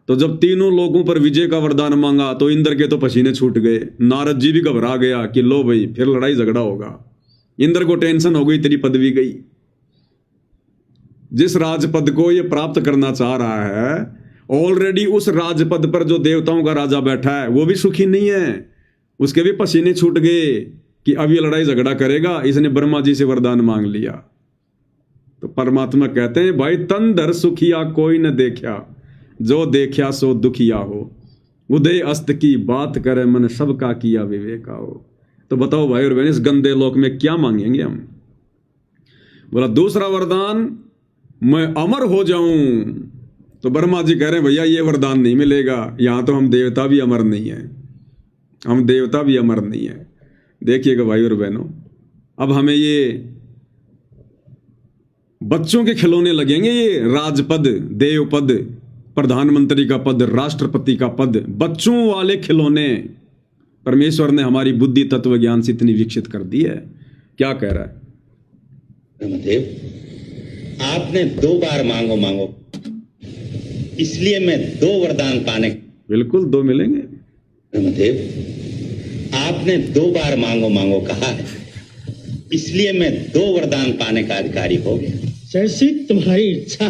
तो जब तीनों लोगों पर विजय का वरदान मांगा तो इंद्र के तो पसीने छूट गए, नारद जी भी घबरा गया कि लो भाई फिर लड़ाई झगड़ा होगा। इंद्र को टेंशन हो गई, तेरी पदवी गई। जिस राजपद को ये प्राप्त करना चाह रहा है, ऑलरेडी उस राजपद पर जो देवताओं का राजा बैठा है वो भी सुखी नहीं है, उसके भी पसीने छूट गए कि अब ये लड़ाई झगड़ा करेगा। इसने ब्रह्मा जी से वरदान मांग लिया। तो परमात्मा कहते हैं भाई तन धर सुखिया कोई न देखा, जो देखा सो दुखिया हो, उदय अस्त की बात करे मन सबका किया विवेका हो। तो बताओ भाई और बहन, इस गंदे लोक में क्या मांगेंगे हम? बोला दूसरा वरदान, मैं अमर हो जाऊं। तो ब्रह्मा जी कह रहे हैं भैया ये वरदान नहीं मिलेगा, यहां तो हम देवता भी अमर नहीं है, हम देवता भी अमर नहीं है। देखिएगा भाई और बहनों, अब हमें ये बच्चों के खिलौने लगेंगे, ये राजपद, देवपद, प्रधानमंत्री का पद, राष्ट्रपति का पद, बच्चों वाले खिलौने। परमेश्वर ने हमारी बुद्धि तत्व ज्ञान से इतनी विकसित कर दी है। क्या कह रहा है ब्रह्मदेव? आपने 2 बार मांगो मांगो, इसलिए मैं 2 वरदान पाने। बिल्कुल 2 मिलेंगे ब्रह्मदेव, आपने 2 बार मांगो मांगो कहा है, इसलिए मैं 2 वरदान पाने का अधिकारी हो गया। जैसी तुम्हारी इच्छा।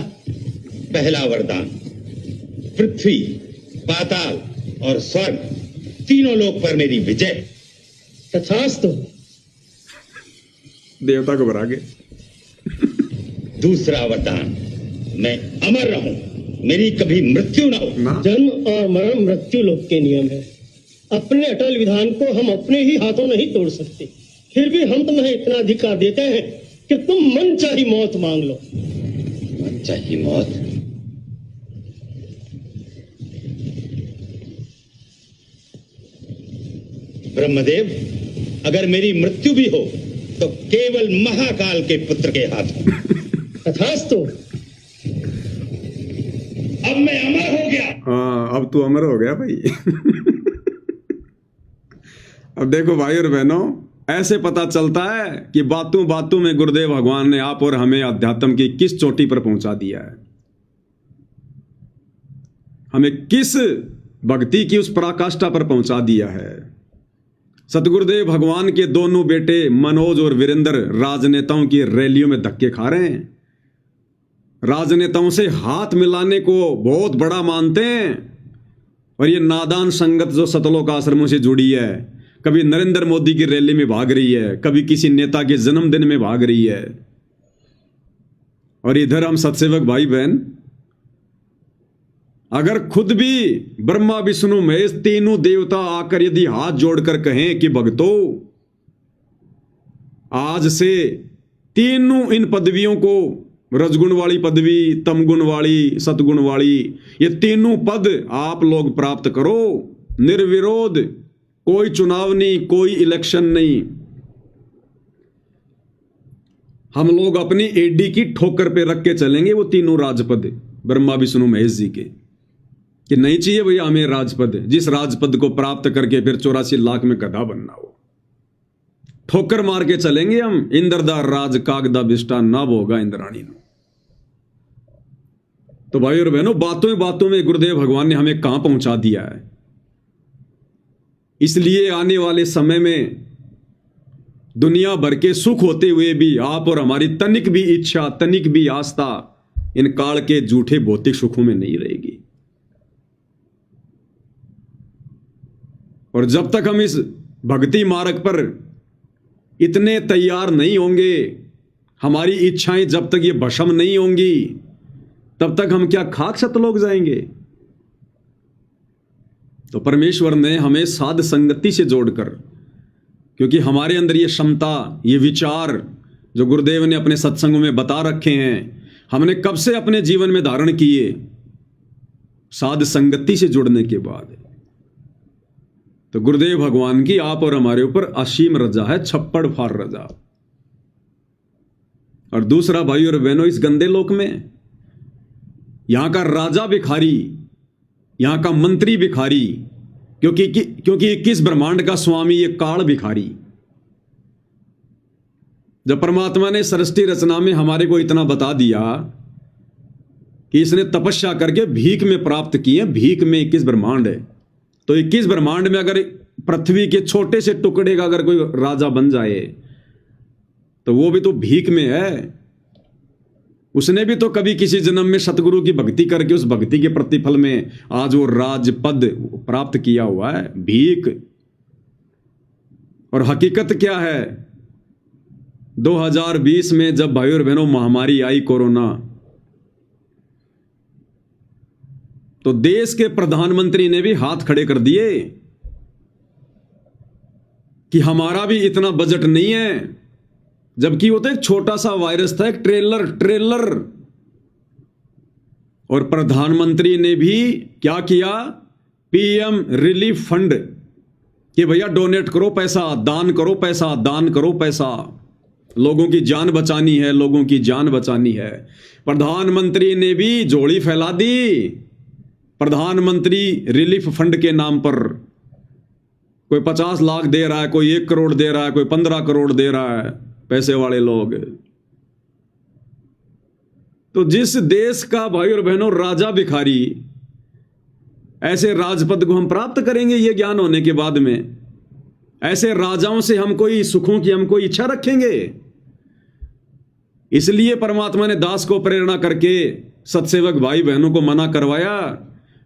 पहला वरदान, पृथ्वी, पाताल और स्वर्ग तीनों लोक पर मेरी विजय। तथास्तु। देवता को भरा गए। दूसरा वरदान, मैं अमर रहूं, मेरी कभी मृत्यु ना हो। जन्म और मरण मृत्यु लोक के नियम है। अपने अटल विधान को हम अपने ही हाथों नहीं तोड़ सकते, फिर भी हम तुम्हें इतना अधिकार देते हैं कि तुम मन चाही मौत मांग लो। मन चाही मौत? ब्रह्मदेव, अगर मेरी मृत्यु भी हो तो केवल महाकाल के पुत्र के हाथों। तथास्तु। अब मैं अमर हो गया। हाँ, अब तू अमर हो गया भाई। अब देखो भाई और बहनों, ऐसे पता चलता है कि बातों बातों में गुरुदेव भगवान ने आप और हमें अध्यात्म की किस चोटी पर पहुंचा दिया है, हमें किस भक्ति की उस पराकाष्ठा पर पहुंचा दिया है। सतगुरुदेव भगवान के दोनों बेटे मनोज और वीरेंद्र राजनेताओं की रैलियों में धक्के खा रहे हैं, राजनेताओं से हाथ मिलाने को बहुत बड़ा मानते हैं। और ये नादान संगत जो सतलोक आश्रमों से जुड़ी है, कभी नरेंद्र मोदी की रैली में भाग रही है, कभी किसी नेता के जन्मदिन में भाग रही है। और इधर हम सत्सेवक भाई बहन, अगर खुद भी ब्रह्मा विष्णु महेश तीनों देवता आकर यदि हाथ जोड़कर कहें कि भक्तों आज से तीनों इन पदवियों को, रजगुण वाली पदवी, तमगुण वाली, सतगुण वाली, ये तीनों पद आप लोग प्राप्त करो निर्विरोध, कोई चुनाव नहीं, कोई इलेक्शन नहीं। हम लोग अपनी एडी की ठोकर पे रख के चलेंगे वो तीनों राजपद ब्रह्मा विष्णु महेश जी के, कि नहीं चाहिए भैया हमें राजपद, जिस राजपद को प्राप्त करके फिर 84 लाख में गधा बनना हो। ठोकर मार के चलेंगे हम, इंद्रदा राज कागदा बिष्टा ना होगा इंद्राणी नो। तो भाई और बहनों, बातों बातों में गुरुदेव भगवान ने हमें कहां पहुंचा दिया है। इसलिए आने वाले समय में दुनिया भर के सुख होते हुए भी आप और हमारी तनिक भी इच्छा, तनिक भी आस्था इन काल के झूठे भौतिक सुखों में नहीं रहेगी। और जब तक हम इस भक्ति मार्ग पर इतने तैयार नहीं होंगे, हमारी इच्छाएं जब तक ये भस्म नहीं होंगी, तब तक हम क्या खाक सतलोक जाएंगे। तो परमेश्वर ने हमें साध संगति से जोड़कर, क्योंकि हमारे अंदर ये क्षमता, ये विचार जो गुरुदेव ने अपने सत्संगों में बता रखे हैं, हमने कब से अपने जीवन में धारण किए, साध संगति से जुड़ने के बाद। तो गुरुदेव भगवान की आप और हमारे ऊपर असीम रजा है, छप्पड़ फाड़ रजा। और दूसरा भाई और बहनों, इस गंदे लोक में यहां का राजा भिखारी, यहां का मंत्री भिखारी, क्योंकि 21 ब्रह्मांड का स्वामी ये काल भिखारी। जब परमात्मा ने सृष्टि रचना में हमारे को इतना बता दिया कि इसने तपस्या करके भीख में प्राप्त किए, भीख में 21 ब्रह्मांड है, तो 21 ब्रह्मांड में अगर पृथ्वी के छोटे से टुकड़े का अगर कोई राजा बन जाए तो वो भी तो भीख में है। उसने भी तो कभी किसी जन्म में सतगुरु की भक्ति करके उस भक्ति के प्रतिफल में आज वो राज पद प्राप्त किया हुआ है, भीख। और हकीकत क्या है, 2020 में जब भाई और बहनों महामारी आई कोरोना, तो देश के प्रधानमंत्री ने भी हाथ खड़े कर दिए कि हमारा भी इतना बजट नहीं है, जबकि वो तो एक छोटा सा वायरस था, एक ट्रेलर। और प्रधानमंत्री ने भी क्या किया, पीएम रिलीफ फंड, कि भैया डोनेट करो पैसा, दान करो पैसा, दान करो पैसा, लोगों की जान बचानी है, लोगों की जान बचानी है। प्रधानमंत्री ने भी झोली फैला दी, प्रधानमंत्री रिलीफ फंड के नाम पर। कोई 50 लाख दे रहा है, कोई 1 करोड़ दे रहा है, कोई 15 करोड़ दे रहा है, पैसे वाले लोग। तो जिस देश का भाई और बहनों राजा भिखारी, ऐसे राजपद को हम प्राप्त करेंगे ये ज्ञान होने के बाद में? ऐसे राजाओं से हम कोई सुखों की हम कोई इच्छा रखेंगे? इसलिए परमात्मा ने दास को प्रेरणा करके सत्सेवक भाई बहनों को मना करवाया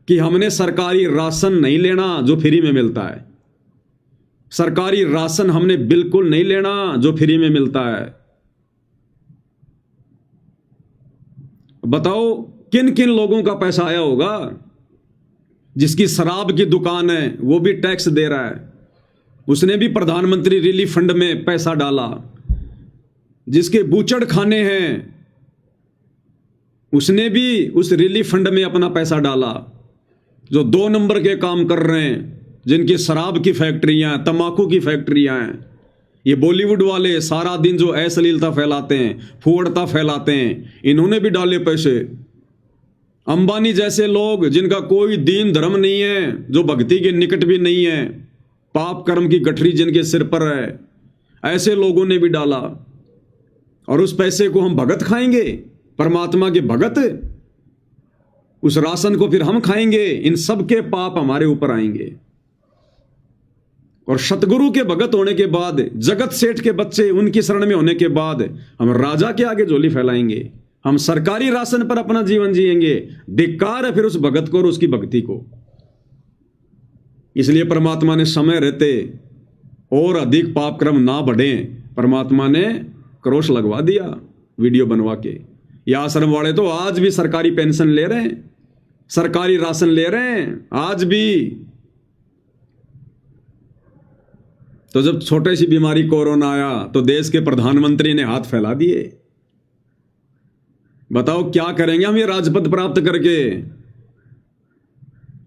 कि हमने सरकारी राशन नहीं लेना जो फ्री में मिलता है। सरकारी राशन हमने बिल्कुल नहीं लेना जो फ्री में मिलता है। बताओ किन किन लोगों का पैसा आया होगा? जिसकी शराब की दुकान है वो भी टैक्स दे रहा है, उसने भी प्रधानमंत्री रिलीफ फंड में पैसा डाला। जिसके बूचड़ खाने हैं उसने भी उस रिलीफ फंड में अपना पैसा डाला। जो 2 नंबर के काम कर रहे हैं, जिनकी शराब की फैक्ट्रियां, तंबाकू की फैक्ट्रियां हैं, ये बॉलीवुड वाले सारा दिन जो अश्लीलता फैलाते हैं, फूहड़ता फैलाते हैं, इन्होंने भी डाले पैसे। अंबानी जैसे लोग जिनका कोई दीन धर्म नहीं है, जो भक्ति के निकट भी नहीं है, पाप कर्म की गठरी जिनके सिर पर है, ऐसे लोगों ने भी डाला। और उस पैसे को हम भगत खाएंगे, परमात्मा के भगत, उस राशन को फिर हम खाएंगे। इन सब के पाप हमारे ऊपर आएंगे। और सतगुरु के भगत होने के बाद, जगत सेठ के बच्चे उनकी शरण में होने के बाद हम राजा के आगे झोली फैलाएंगे, हम सरकारी राशन पर अपना जीवन जिएंगे। धिक्कार है फिर उस भगत को और उसकी भक्ति को। इसलिए परमात्मा ने समय रहते और अधिक पाप कर्म ना बढ़े, परमात्मा ने क्रोश लगवा दिया वीडियो बनवा के। ये आश्रम वाले तो आज भी सरकारी पेंशन ले रहे हैं, सरकारी राशन ले रहे हैं आज भी। तो जब छोटी सी बीमारी कोरोना आया तो देश के प्रधानमंत्री ने हाथ फैला दिए। बताओ क्या करेंगे हम ये राजपद प्राप्त करके?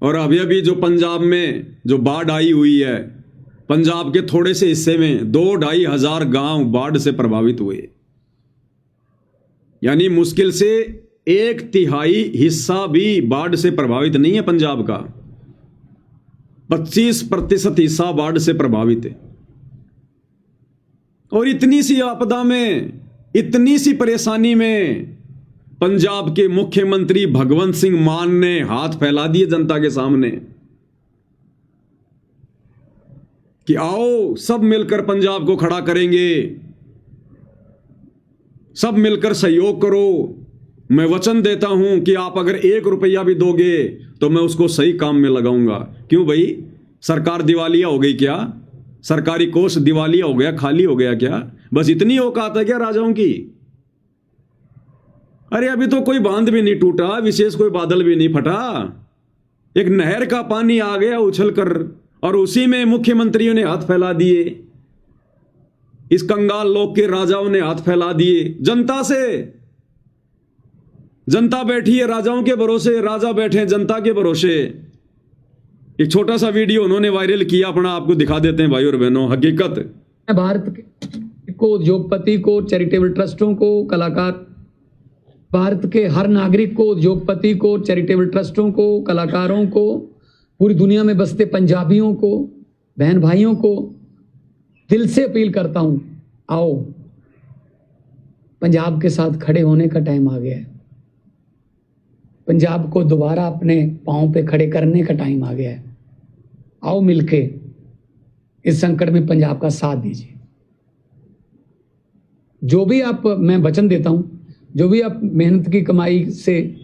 और अभी अभी जो पंजाब में जो बाढ़ आई हुई है, पंजाब के थोड़े से हिस्से में 2-2.5 हजार गांव बाढ़ से प्रभावित हुए। यानी मुश्किल से 1/3 हिस्सा भी बाढ़ से प्रभावित नहीं है पंजाब का, 25% हिस्सा बाढ़ से प्रभावित है। और इतनी सी आपदा में, इतनी सी परेशानी में पंजाब के मुख्यमंत्री भगवंत सिंह मान ने हाथ फैला दिए जनता के सामने कि आओ सब मिलकर पंजाब को खड़ा करेंगे, सब मिलकर सहयोग करो। मैं वचन देता हूं कि आप अगर 1 रुपया भी दोगे तो मैं उसको सही काम में लगाऊंगा। क्यों भाई? सरकार दिवालिया हो गई क्या? सरकारी कोष दिवालिया हो गया, खाली हो गया क्या? बस इतनी औकात है क्या राजाओं की? अरे अभी तो कोई बांध भी नहीं टूटा, विशेष कोई बादल भी नहीं फटा, एक नहर का पानी आ गया उछल कर और उसी में मुख्यमंत्रियों ने हाथ फैला दिए, इस कंगाल लोक के राजाओं ने हाथ फैला दिए जनता से। जनता बैठी है राजाओं के भरोसे, राजा बैठे हैं जनता के भरोसे। एक छोटा सा वीडियो उन्होंने वायरल किया अपना, आपको दिखा देते हैं भाई और बहनों। हकीकत भारत को, उद्योगपति को, चैरिटेबल ट्रस्टों को, कलाकार, भारत के हर नागरिक को, उद्योगपति को, चैरिटेबल ट्रस्टों को, कलाकारों को, पूरी दुनिया में बसते पंजाबियों को, बहन भाइयों को दिल से अपील करता हूं, आओ पंजाब के साथ खड़े होने का टाइम आ गया है। पंजाब को दोबारा अपने पांव पे खड़े करने का टाइम आ गया है। आओ मिलके इस संकट में पंजाब का साथ दीजिए। जो भी आप, मैं वचन देता हूं, जो भी आप मेहनत की कमाई से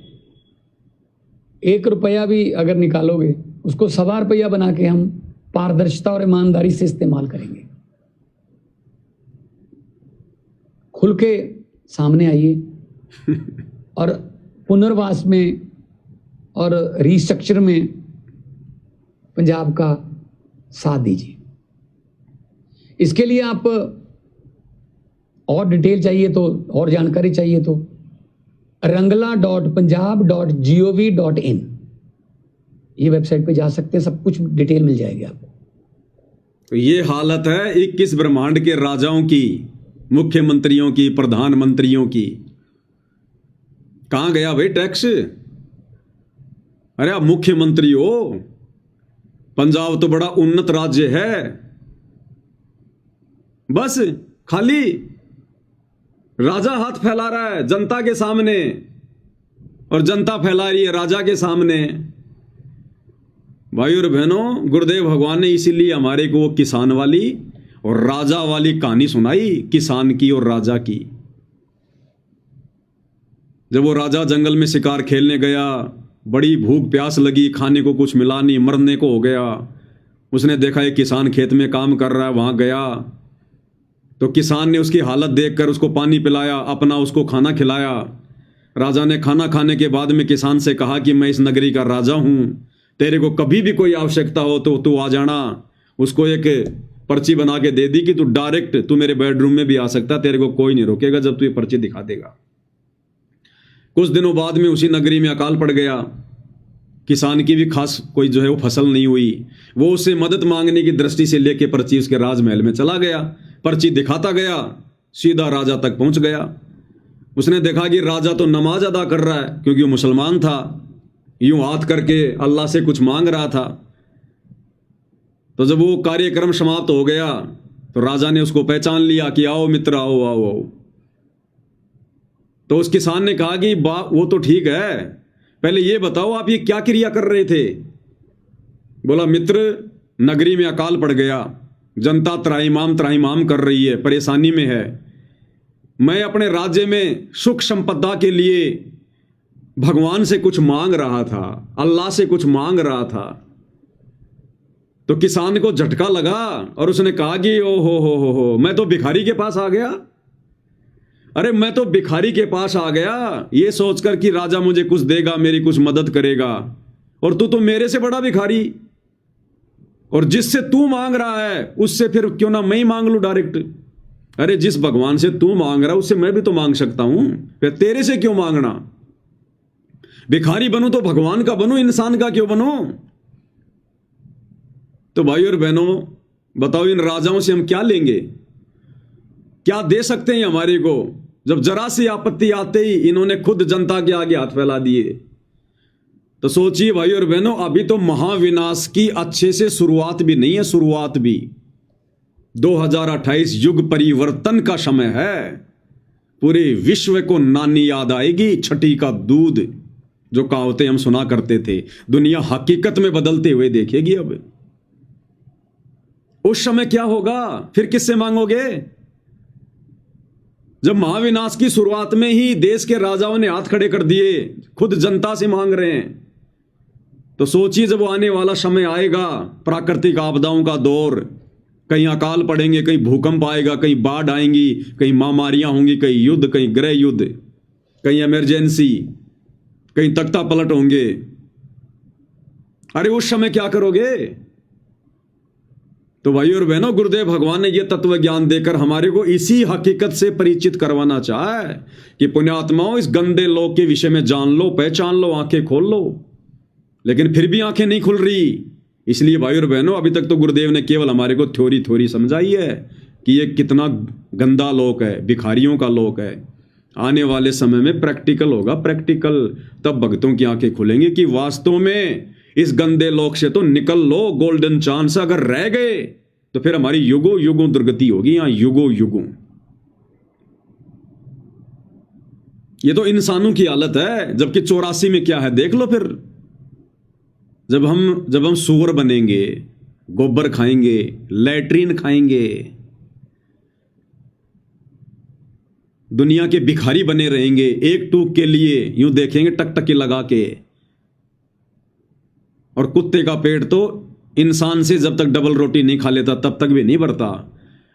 1 रुपया भी अगर निकालोगे, उसको 1.25 रुपया बना के हम पारदर्शिता और ईमानदारी से इस्तेमाल करेंगे। खुल के सामने आइए और पुनर्वास में और रिस्ट्रक्चर में पंजाब का साथ दीजिए। इसके लिए आप और डिटेल चाहिए तो, और जानकारी चाहिए तो rangla.punjab.gov.in ये वेबसाइट पे जा सकते हैं, सब कुछ डिटेल मिल जाएगी आपको। तो ये हालत है 21 ब्रह्मांड के राजाओं की, मुख्यमंत्रियों की, प्रधानमंत्रियों की। कहां गया भाई टैक्स? अरे आप मुख्यमंत्री हो, पंजाब तो बड़ा उन्नत राज्य है, बस खाली राजा हाथ फैला रहा है जनता के सामने और जनता फैला रही है राजा के सामने। भाई और बहनों, गुरुदेव भगवान ने इसीलिए हमारे को वो किसान वाली और राजा वाली कहानी सुनाई, किसान की और राजा की। जब वो राजा जंगल में शिकार खेलने गया, बड़ी भूख प्यास लगी, खाने को कुछ मिला नहीं, मरने को हो गया। उसने देखा एक किसान खेत में काम कर रहा है, वहां गया तो किसान ने उसकी हालत देखकर उसको पानी पिलाया, अपना उसको खाना खिलाया। राजा ने खाना खाने के बाद में किसान से कहा कि मैं इस नगरी का राजा हूं, तेरे को कभी भी कोई आवश्यकता हो तो तू आ जाना। उसको एक पर्ची बना के दे दी कि तू डायरेक्ट तू मेरे बेडरूम में भी आ सकता, तेरे को कोई नहीं रोकेगा जब तू ये पर्ची दिखा देगा। कुछ दिनों बाद में उसी नगरी में अकाल पड़ गया। किसान की भी खास कोई जो है वो फसल नहीं हुई। वो उससे मदद मांगने की दृष्टि से लेके पर्ची उसके राजमहल में चला गया, पर्ची दिखाता गया, सीधा राजा तक पहुंच गया। उसने देखा कि राजा तो नमाज अदा कर रहा है, क्योंकि वो मुसलमान था, यूं हाथ करके अल्लाह से कुछ मांग रहा था। तो जब वो कार्यक्रम समाप्त हो गया तो राजा ने उसको पहचान लिया कि आओ मित्र, आओ आओ आओ। तो उस किसान ने कहा कि वो तो ठीक है, पहले ये बताओ आप ये क्या क्रिया कर रहे थे? बोला मित्र, नगरी में अकाल पड़ गया, जनता त्राहिमाम कर रही है, परेशानी में है। मैं अपने राज्य में सुख संपदा के लिए भगवान से कुछ मांग रहा था, अल्लाह से कुछ मांग रहा था। तो किसान को झटका लगा और उसने कहा कि ओ हो, मैं तो भिखारी के पास आ गया। अरे मैं तो भिखारी के पास आ गया ये सोचकर कि राजा मुझे कुछ देगा, मेरी कुछ मदद करेगा, और तू तो मेरे से बड़ा भिखारी, और जिससे तू मांग रहा है उससे फिर क्यों ना मैं ही मांग लूं डायरेक्ट। अरे जिस भगवान से तू मांग रहा है उससे मैं भी तो मांग सकता हूं, फिर तेरे से क्यों मांगना? भिखारी बनूं तो भगवान का बनूं, इंसान का क्यों बनूं? तो भाई और बहनों, बताओ इन राजाओं से हम क्या लेंगे? क्या दे सकते हैं हमारे को, जब जरा सी आपत्ति आते ही इन्होंने खुद जनता के आगे हाथ फैला दिए। तो सोचिए भाई और बहनों, अभी तो महाविनाश की अच्छे से शुरुआत भी नहीं है, शुरुआत भी 2028 युग परिवर्तन का समय है। पूरे विश्व को नानी याद आएगी, छठी का दूध, जो कहावतें हम सुना करते थे, दुनिया हकीकत में बदलते हुए देखेगी। अब उस समय क्या होगा? फिर किससे मांगोगे? जब महाविनाश की शुरुआत में ही देश के राजाओं ने हाथ खड़े कर दिए, खुद जनता से मांग रहे हैं। तो सोचिए जब वो आने वाला समय आएगा, प्राकृतिक आपदाओं का दौर, कहीं अकाल पड़ेंगे, कहीं भूकंप आएगा, कहीं बाढ़ आएंगी, कहीं महामारियां होंगी, कहीं युद्ध, कहीं गृह युद्ध, कहीं इमरजेंसी, कहीं तख्ता पलट होंगे। अरे उस समय क्या करोगे? तो भाई और बहनों, गुरुदेव भगवान ने यह तत्व ज्ञान देकर हमारे को इसी हकीकत से परिचित करवाना चाहा है कि पुण्यात्माओं, इस गंदे लोक के विषय में जान लो, पहचान लो, आंखें खोल लो। लेकिन फिर भी आंखें नहीं खुल रही। इसलिए भाई और बहनों, अभी तक तो गुरुदेव ने केवल हमारे को थ्योरी समझाई है कि ये कितना गंदा लोक है, भिखारियों का लोक है। आने वाले समय में प्रैक्टिकल होगा, प्रैक्टिकल, तब भक्तों की आंखें खुलेंगी कि वास्तव में इस गंदे लोक से तो निकल लो। गोल्डन चांस अगर रह गए तो फिर हमारी युगों युगों दुर्गति होगी, यहां युगों युगों। ये तो इंसानों की हालत है, जबकि 84 में क्या है देख लो। फिर जब हम सूअर बनेंगे, गोबर खाएंगे, लैट्रीन खाएंगे, दुनिया के भिखारी बने रहेंगे, एक टूक के लिए यूं देखेंगे टकटकी लगा के। और कुत्ते का पेट तो इंसान से जब तक डबल रोटी नहीं खा लेता तब तक भी नहीं भरता,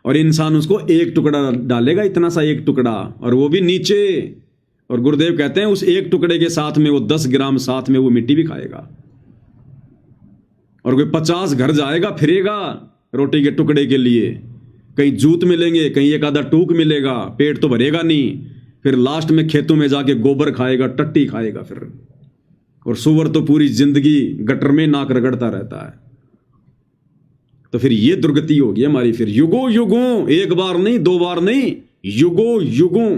और इंसान उसको एक टुकड़ा डालेगा, इतना सा एक टुकड़ा, और वो भी नीचे। और गुरुदेव कहते हैं उस एक टुकड़े के साथ में वो 10 ग्राम साथ में वो मिट्टी भी खाएगा। और कोई 50 घर जाएगा फिरेगा रोटी के टुकड़े के लिए, कहीं जूत मिलेंगे, कहीं एक आधा टूक मिलेगा, पेट तो भरेगा नहीं। फिर लास्ट में खेतों में जाके गोबर खाएगा, टट्टी खाएगा फिर। और सूअर तो पूरी जिंदगी गटर में नाक रगड़ता रहता है। तो फिर ये दुर्गति होगी हमारी, फिर युगों युगों, एक बार नहीं, 2 बार नहीं, युगों युगों।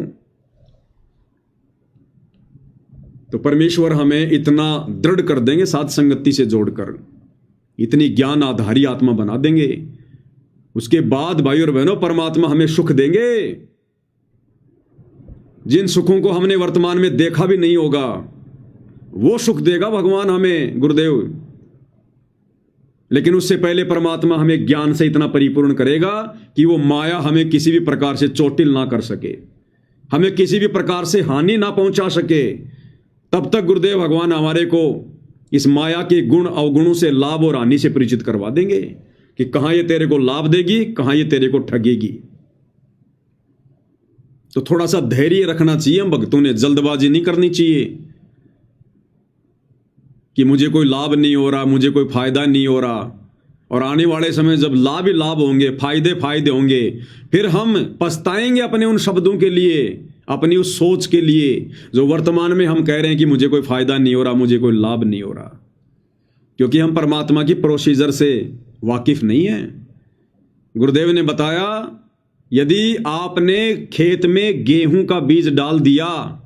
तो परमेश्वर हमें इतना दृढ़ कर देंगे साथ संगति से जोड़कर, इतनी ज्ञान आधारी आत्मा बना देंगे। उसके बाद भाई और बहनों, परमात्मा हमें सुख देंगे, जिन सुखों को हमने वर्तमान में देखा भी नहीं होगा, वो सुख देगा भगवान हमें, गुरुदेव। लेकिन उससे पहले परमात्मा हमें ज्ञान से इतना परिपूर्ण करेगा कि वो माया हमें किसी भी प्रकार से चोटिल ना कर सके, हमें किसी भी प्रकार से हानि ना पहुंचा सके। तब तक गुरुदेव भगवान हमारे को इस माया के गुण अवगुणों से, लाभ और हानि से परिचित करवा देंगे कि कहां ये तेरे को लाभ देगी, कहां ये तेरे को ठगेगी। तो थोड़ा सा धैर्य रखना चाहिए हम भक्तों ने, जल्दबाजी नहीं करनी चाहिए कि मुझे कोई लाभ नहीं हो रहा, मुझे कोई फायदा नहीं हो रहा। और आने वाले समय जब लाभ ही लाभ होंगे, फायदे होंगे, फिर हम पछताएंगे अपने उन शब्दों के लिए, अपनी उस सोच के लिए जो वर्तमान में हम कह रहे हैं कि मुझे कोई फायदा नहीं हो रहा, मुझे कोई लाभ नहीं हो रहा, क्योंकि हम परमात्मा की प्रोसीजर से वाकिफ नहीं है। गुरुदेव ने बताया, यदि आपने खेत में गेहूं का बीज डाल दिया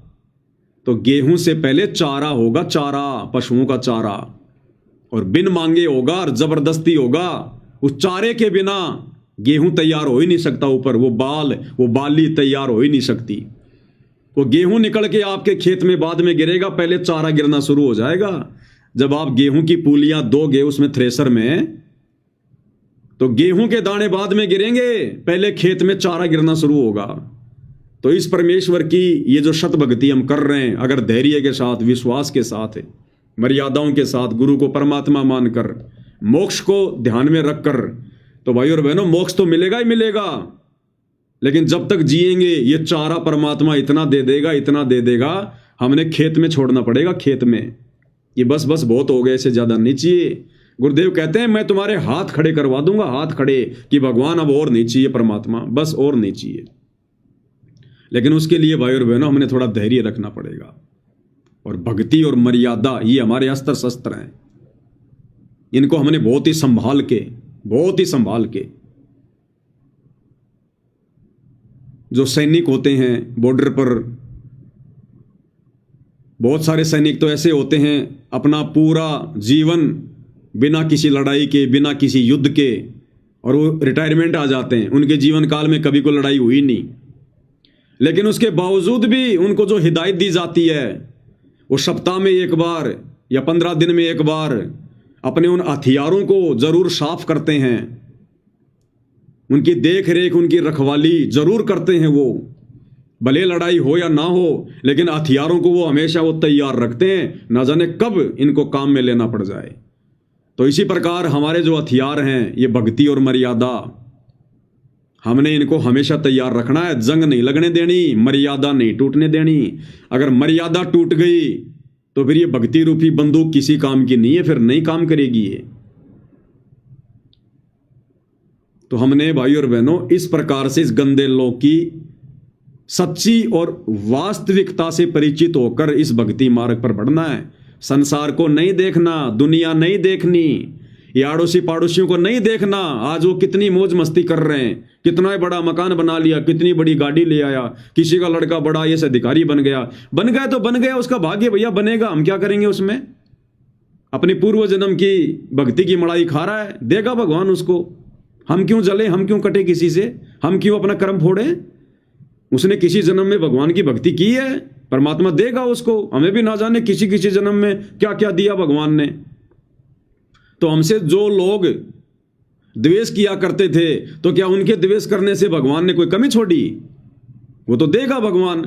तो गेहूं से पहले चारा होगा, चारा, पशुओं का चारा, और बिन मांगे होगा और जबरदस्ती होगा। उस चारे के बिना गेहूं तैयार हो ही नहीं सकता, ऊपर वो बाली तैयार हो ही नहीं सकती। वो गेहूं निकल के आपके खेत में बाद में गिरेगा, पहले चारा गिरना शुरू हो जाएगा। जब आप गेहूं की पूलियां दोगे उसमें थ्रेसर में, तो गेहूं के दाने बाद में गिरेंगे, पहले खेत में चारा गिरना शुरू होगा। तो इस परमेश्वर की ये जो शत भक्ति हम कर रहे हैं, अगर धैर्य के साथ, विश्वास के साथ, मर्यादाओं के साथ, गुरु को परमात्मा मानकर, मोक्ष को ध्यान में रखकर, तो भाई और बहनों मोक्ष तो मिलेगा ही मिलेगा। लेकिन जब तक जिएंगे ये चारा परमात्मा इतना दे देगा, इतना दे देगा, हमने खेत में छोड़ना पड़ेगा, खेत में। ये बस बहुत हो गया, इससे ज्यादा नहीं चाहिए। गुरुदेव कहते हैं मैं तुम्हारे हाथ खड़े करवा दूंगा, हाथ खड़े, कि भगवान अब और नहीं चाहिए, परमात्मा बस और नहीं चाहिए। लेकिन उसके लिए भाई और बहनों हमने थोड़ा धैर्य रखना पड़ेगा, और भक्ति और मर्यादा ये हमारे अस्त्र शस्त्र हैं, इनको हमने बहुत ही संभाल के, जो सैनिक होते हैं बॉर्डर पर, बहुत सारे सैनिक तो ऐसे होते हैं अपना पूरा जीवन बिना किसी लड़ाई के, बिना किसी युद्ध के, और वो रिटायरमेंट आ जाते हैं, उनके जीवन काल में कभी कोई लड़ाई हुई नहीं। लेकिन उसके बावजूद भी उनको जो हिदायत दी जाती है, वो सप्ताह में एक बार या 15 दिन में एक बार अपने उन हथियारों को जरूर साफ करते हैं, उनकी देख रेख, उनकी रखवाली जरूर करते हैं वो, भले लड़ाई हो या ना हो, लेकिन हथियारों को वो हमेशा वो तैयार रखते हैं, ना जाने कब इनको काम में लेना पड़ जाए। तो इसी प्रकार हमारे जो हथियार हैं, ये भक्ति और मर्यादा, हमने इनको हमेशा तैयार रखना है। जंग नहीं लगने देनी, मर्यादा नहीं टूटने देनी। अगर मर्यादा टूट गई तो फिर ये भक्ति रूपी बंदूक किसी काम की नहीं है, फिर नहीं काम करेगी ये। तो हमने भाई और बहनों इस प्रकार से इस गंदे लोक की सच्ची और वास्तविकता से परिचित होकर इस भक्ति मार्ग पर बढ़ना है। संसार को नहीं देखना, दुनिया नहीं देखनी, ये आड़ोसी पाड़ोसियों को नहीं देखना। आज वो कितनी मौज मस्ती कर रहे हैं, कितना बड़ा मकान बना लिया, कितनी बड़ी गाड़ी ले आया, किसी का लड़का बड़ा ये अधिकारी बन गया तो बन गया, उसका भाग्य भैया, बनेगा, हम क्या करेंगे उसमें। अपनी पूर्व जन्म की भक्ति की मड़ाई खा रहा है, देगा भगवान उसको। हम क्यों जले, हम क्यों कटे किसी से, हम क्यों अपना कर्म फोड़े। उसने किसी जन्म में भगवान की भक्ति की है, परमात्मा देगा उसको। हमें भी ना जाने किसी किसी जन्म में क्या क्या दिया भगवान ने। तो हमसे जो लोग द्वेष किया करते थे, तो क्या उनके द्वेष करने से भगवान ने कोई कमी छोड़ी? वो तो देगा भगवान।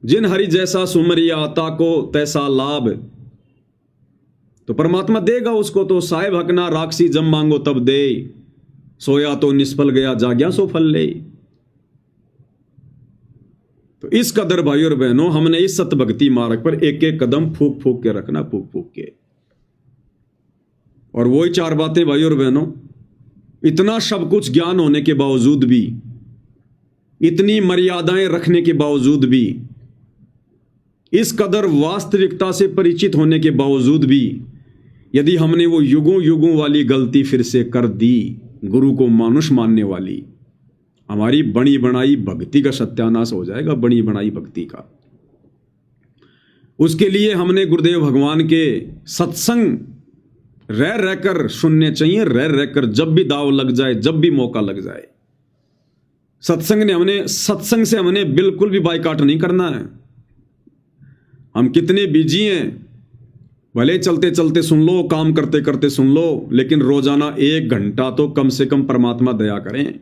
जिन हरि जैसा सुमरिया ताको तैसा लाभ, तो परमात्मा देगा उसको। तो साहेब हकना राक्षसी जब मांगो तब दे, सोया तो निष्फल गया जाग्या सो फल ले। तो इस कदर भाई और बहनों हमने इस सत भक्ति मार्ग पर एक एक कदम फूक फूक के रखना, फूक फूक के। और वही चार बातें भाई और बहनों, इतना सब कुछ ज्ञान होने के बावजूद भी, इतनी मर्यादाएं रखने के बावजूद भी, इस कदर वास्तविकता से परिचित होने के बावजूद भी, यदि हमने वो युगों युगों वाली गलती फिर से कर दी, गुरु को मानुष मानने वाली, हमारी बनी बनाई भक्ति का सत्यानाश हो जाएगा, बनी बनाई भक्ति का। उसके लिए हमने गुरुदेव भगवान के सत्संग रह रहकर सुनने चाहिए, रह रहकर, जब भी दाव लग जाए, जब भी मौका लग जाए। सत्संग से हमने बिल्कुल भी बायकॉट नहीं करना है। हम कितने बिजी हैं, भले चलते चलते सुन लो, काम करते करते सुन लो, लेकिन रोजाना 1 घंटा तो कम से कम परमात्मा दया करें।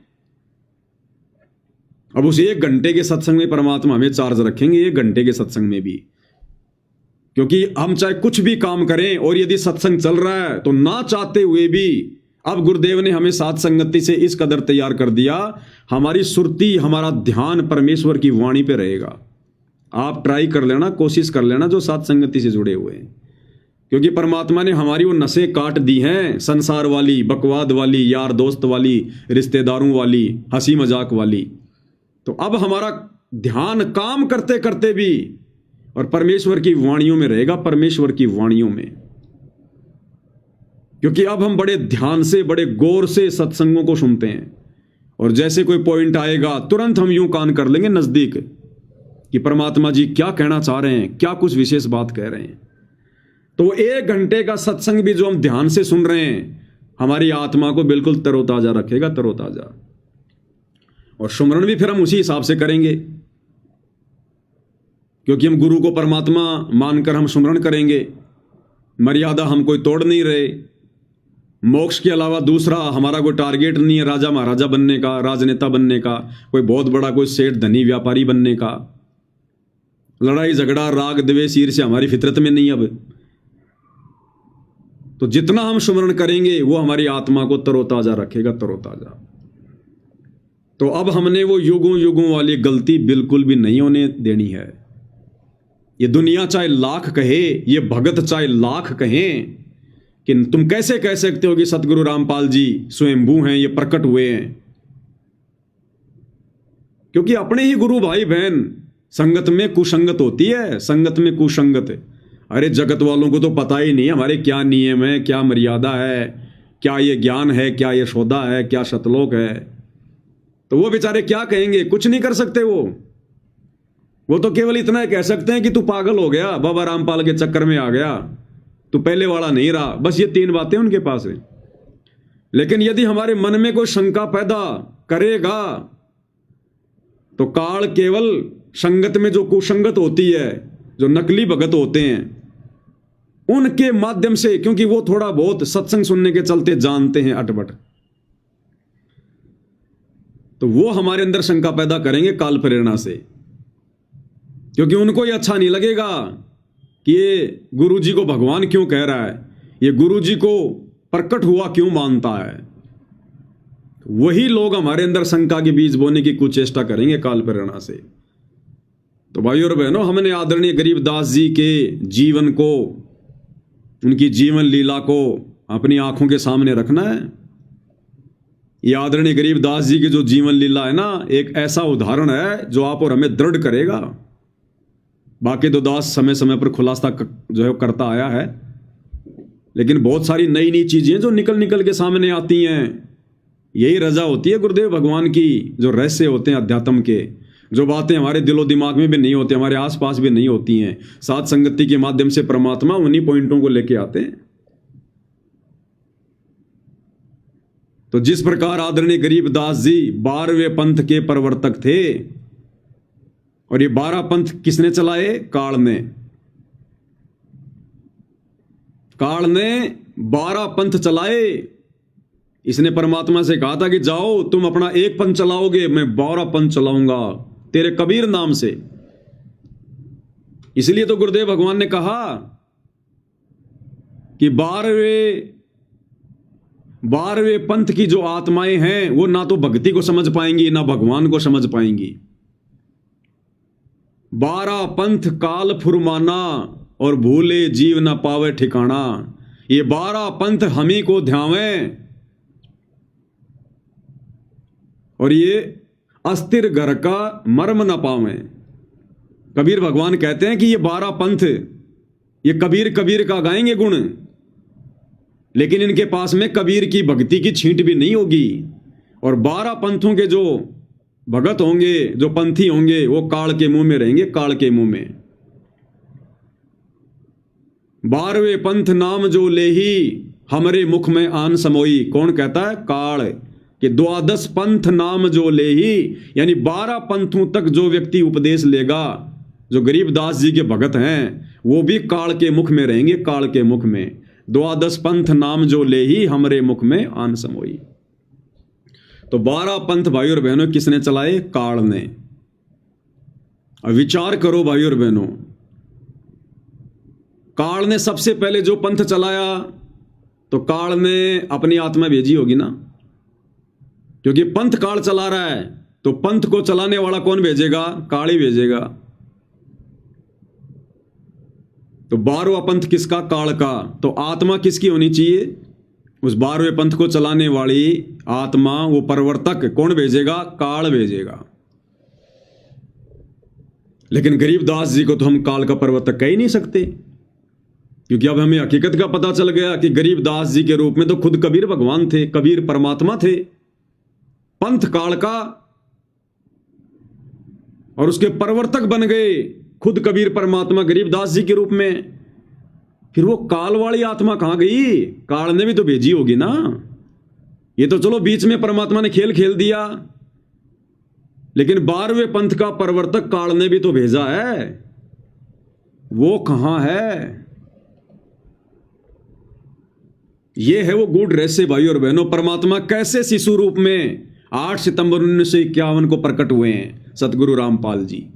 अब उस 1 घंटे के सत्संग में परमात्मा हमें चार्ज रखेंगे, 1 घंटे के सत्संग में भी। क्योंकि हम चाहे कुछ भी काम करें, और यदि सत्संग चल रहा है तो ना चाहते हुए भी अब गुरुदेव ने हमें साथ संगति से इस कदर तैयार कर दिया, हमारी सुरती, हमारा ध्यान परमेश्वर की वाणी पे रहेगा। आप ट्राई कर लेना, कोशिश कर लेना, जो साथ संगति से जुड़े हुए हैं। क्योंकि परमात्मा ने हमारी वो नसें काट दी हैं, संसार वाली, बकवाद वाली, यार दोस्त वाली, रिश्तेदारों वाली, हंसी मजाक वाली। तो अब हमारा ध्यान काम करते करते भी और परमेश्वर की वाणियों में रहेगा, परमेश्वर की वाणियों में। क्योंकि अब हम बड़े ध्यान से, बड़े गौर से सत्संगों को सुनते हैं, और जैसे कोई पॉइंट आएगा तुरंत हम यूं कान कर लेंगे नजदीक कि परमात्मा जी क्या कहना चाह रहे हैं, क्या कुछ विशेष बात कह रहे हैं। तो 1 घंटे का सत्संग भी जो हम ध्यान से सुन रहे हैं, हमारी आत्मा को बिल्कुल तरोताजा रखेगा, तरोताजा। और सुमरण भी फिर हम उसी हिसाब से करेंगे, क्योंकि हम गुरु को परमात्मा मानकर हम सुमरण करेंगे। मर्यादा हम कोई तोड़ नहीं रहे। मोक्ष के अलावा दूसरा हमारा कोई टारगेट नहीं है, राजा महाराजा बनने का, राजनेता बनने का, कोई बहुत बड़ा कोई सेठ धनी व्यापारी बनने का। लड़ाई झगड़ा राग द्वेष ईर्ष्या हमारी फितरत में नहीं। अब तो जितना हम सुमरण करेंगे वो हमारी आत्मा को तरोताजा रखेगा, तरोताजा। तो अब हमने वो युगों युगों वाली गलती बिल्कुल भी नहीं होने देनी है। ये दुनिया चाहे लाख कहे, ये भगत चाहे लाख कहें कि तुम कैसे कह सकते हो कि सतगुरु रामपाल जी स्वयंभू हैं, ये प्रकट हुए हैं। क्योंकि अपने ही गुरु भाई बहन, संगत में कुसंगत होती है, संगत में कुसंगत। अरे जगत वालों को तो पता ही नहीं हमारे क्या नियम है, क्या मर्यादा है, क्या ये ज्ञान है, क्या ये सौदा है, क्या सतलोक है। तो वो बेचारे क्या कहेंगे, कुछ नहीं कर सकते। वो तो केवल इतना कह सकते हैं कि तू पागल हो गया, बाबा रामपाल के चक्कर में आ गया, तू पहले वाला नहीं रहा। बस ये 3 बातें उनके पास है। लेकिन यदि हमारे मन में कोई शंका पैदा करेगा तो काल केवल संगत में जो कुसंगत होती है, जो नकली भगत होते हैं, उनके माध्यम से, क्योंकि वो थोड़ा बहुत सत्संग सुनने के चलते जानते हैं अटपट, तो वो हमारे अंदर शंका पैदा करेंगे काल प्रेरणा से, क्योंकि उनको ये अच्छा नहीं लगेगा कि ये गुरु जी को भगवान क्यों कह रहा है, ये गुरु जी को प्रकट हुआ क्यों मानता है। वही लोग हमारे अंदर शंका के बीज बोने की कुचेष्टा करेंगे काल प्रेरणा से। तो भाइयों और बहनों, हमने आदरणीय गरीबदास जी के जीवन को, उनकी जीवन लीला को अपनी आंखों के सामने रखना है। ये आदरणीय गरीबदास जी की जो जीवन लीला है ना, एक ऐसा उदाहरण है जो आप और हमें दृढ़ करेगा। बाकी तो दास समय समय पर खुलासा जो है करता आया है, लेकिन बहुत सारी नई नई चीजें जो निकल निकल के सामने आती हैं, यही रजा होती है गुरुदेव भगवान की। जो रहस्य होते हैं अध्यात्म के, जो बातें हमारे दिलो दिमाग में भी नहीं होती, हमारे आसपास भी नहीं होती हैं, साथ संगति के माध्यम से परमात्मा उन्हीं पॉइंटों को लेके आते हैं। तो जिस प्रकार आदरणीय गरीबदास जी 12वें पंथ के प्रवर्तक थे, और ये 12 पंथ किसने चलाए? काल ने। काल ने 12 पंथ चलाए। इसने परमात्मा से कहा था कि जाओ तुम अपना एक पंथ चलाओगे, मैं 12 पंथ चलाऊंगा तेरे कबीर नाम से। इसलिए तो गुरुदेव भगवान ने कहा कि 12वें पंथ की जो आत्माएं हैं वो ना तो भक्ति को समझ पाएंगी ना भगवान को समझ पाएंगी। 12 पंथ काल फुरमाना और भूले जीव न पावे ठिकाना। ये 12 पंथ हमी को ध्यावें और ये अस्थिर घर का मर्म न पावें। कबीर भगवान कहते हैं कि ये 12 पंथ, ये कबीर कबीर का गाएंगे गुण, लेकिन इनके पास में कबीर की भक्ति की छींट भी नहीं होगी। और 12 पंथों के जो भगत होंगे, जो पंथी होंगे, वो काल के मुंह में रहेंगे, काल के मुंह में। 12वें पंथ नाम जो लेही हमरे मुख में आन समोई। कौन कहता है? काल। कि 12 पंथ नाम जो लेही, यानी 12 पंथों तक जो व्यक्ति उपदेश लेगा, जो गरीबदास जी के भगत हैं, वो भी काल के मुख में रहेंगे, काल के मुख में। 12 पंथ नाम जो लेही हमरे मुख में आन समोई। तो 12 पंथ भाइयों और बहनों किसने चलाए? काल ने। अब विचार करो भाइयों और बहनों, काल ने सबसे पहले जो पंथ चलाया तो काल ने अपनी आत्मा भेजी होगी ना, क्योंकि पंथ काल चला रहा है तो पंथ को चलाने वाला कौन भेजेगा? काल ही भेजेगा। तो 12वां पंथ किसका? काल का। तो आत्मा किसकी होनी चाहिए? उस 12वें पंथ को चलाने वाली आत्मा, वो प्रवर्तक कौन भेजेगा? काल भेजेगा। लेकिन गरीबदास जी को तो हम काल का प्रवर्तक कह ही नहीं सकते, क्योंकि अब हमें हकीकत का पता चल गया कि गरीबदास जी के रूप में तो खुद कबीर भगवान थे, कबीर परमात्मा थे। पंथ काल का और उसके प्रवर्तक बन गए खुद कबीर परमात्मा गरीबदास जी के रूप में। फिर वो काल वाली आत्मा कहां गई? काल ने भी तो भेजी होगी ना। ये तो चलो बीच में परमात्मा ने खेल खेल दिया, लेकिन 12वें पंथ का प्रवर्तक काल ने भी तो भेजा है। वो कहां है? ये है वो गूढ़ रहस्य भाइयों और बहनों। परमात्मा कैसे शिशु रूप में 8 सितंबर 1951 को प्रकट हुए हैं सतगुरु रामपाल जी।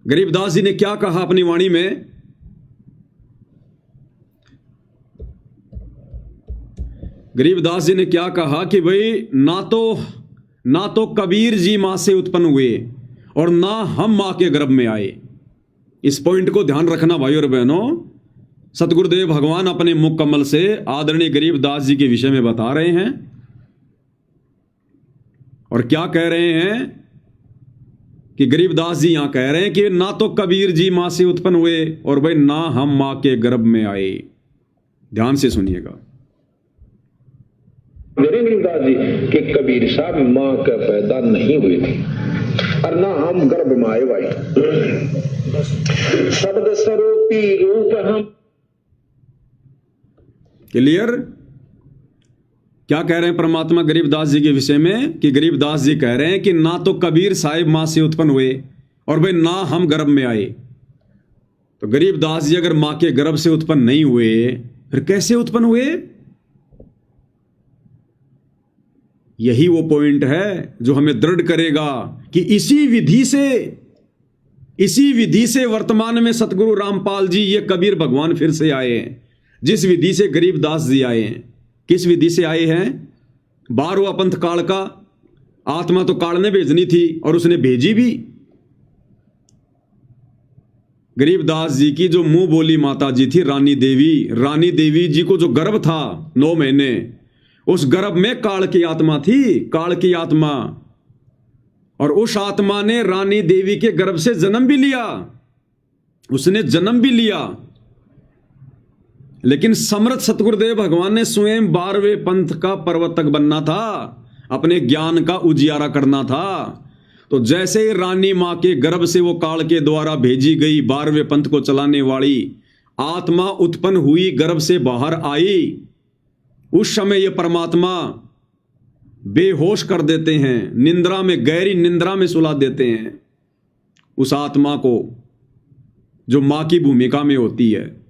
गरीबदास जी ने क्या कहा अपनी वाणी में? गरीबदास जी ने क्या कहा कि भाई ना तो कबीर जी मां से उत्पन्न हुए और ना हम मां के गर्भ में आए। इस पॉइंट को ध्यान रखना भाइयों और बहनों। सतगुरुदेव भगवान अपने मुख कमल से आदरणीय गरीबदास जी के विषय में बता रहे हैं, और क्या कह रहे हैं कि गरीबदास जी यहां कह रहे हैं कि ना तो कबीर जी मां से उत्पन्न हुए और भाई ना हम मां के गर्भ में आए। ध्यान से सुनिएगा। गरीबदास जी के कबीर साहब मां का पैदा नहीं हुए थे और ना हम गर्भ में आए भाई। शब्द स्वरूपी रूप हम। क्लियर? क्या कह रहे हैं परमात्मा गरीबदास जी के विषय में? कि गरीबदास जी कह रहे हैं कि ना तो कबीर साहिब मां से उत्पन्न हुए और भाई ना हम गर्भ में आए। तो गरीबदास जी अगर मां के गर्भ से उत्पन्न नहीं हुए, फिर कैसे उत्पन्न हुए? यही वो पॉइंट है जो हमें दृढ़ करेगा कि इसी विधि से वर्तमान में सतगुरु रामपाल जी, ये कबीर भगवान फिर से आए हैं। जिस विधि से गरीबदास जी आए हैं, किस विधि से आए हैं? 12वां पंथ काल का। आत्मा तो काल ने भेजनी थी और उसने भेजी भी। गरीबदास जी की जो मुंह बोली माता जी थी रानी देवी जी को जो गर्भ था 9 महीने, उस गर्भ में काल की आत्मा थी, काल की आत्मा। और उस आत्मा ने रानी देवी के गर्भ से जन्म भी लिया, उसने जन्म भी लिया। लेकिन समर्थ सतगुरुदेव भगवान ने स्वयं 12वें पंथ का प्रवर्तक बनना था, अपने ज्ञान का उजियारा करना था। तो जैसे ही रानी मां के गर्भ से वो काल के द्वारा भेजी गई 12वें पंथ को चलाने वाली आत्मा उत्पन्न हुई, गर्भ से बाहर आई, उस समय ये परमात्मा बेहोश कर देते हैं, निंद्रा में, गहरी निंद्रा में सुला देते हैं उस आत्मा को जो मां की भूमिका में होती है।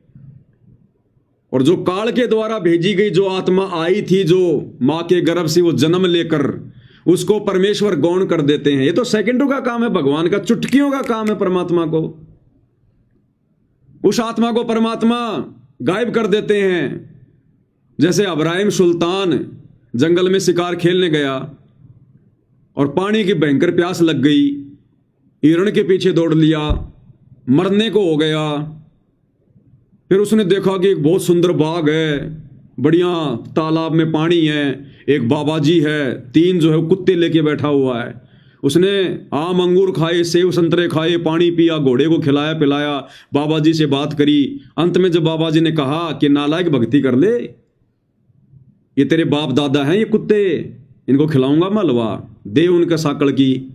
और जो काल के द्वारा भेजी गई जो आत्मा आई थी, जो मां के गर्भ से वो जन्म लेकर, उसको परमेश्वर गौण कर देते हैं। ये तो सेकंडों का काम है भगवान का, चुटकियों का काम है परमात्मा को। उस आत्मा को परमात्मा गायब कर देते हैं। जैसे इब्राहिम सुल्तान जंगल में शिकार खेलने गया और पानी की भयंकर प्यास लग गई, हिरण के पीछे दौड़ लिया, मरने को हो गया। फिर उसने देखा कि एक बहुत सुंदर बाग है, बढ़िया तालाब में पानी है, एक बाबा जी है, 3 जो है कुत्ते लेके बैठा हुआ है। उसने आम अंगूर खाए, सेब संतरे खाए, पानी पिया, घोड़े को खिलाया पिलाया, बाबा जी से बात करी। अंत में जब बाबा जी ने कहा कि नालायक भक्ति कर ले, ये तेरे बाप दादा हैं ये कुत्ते, इनको खिलाऊंगा मैं हलवा, दे उनके साकड़ की।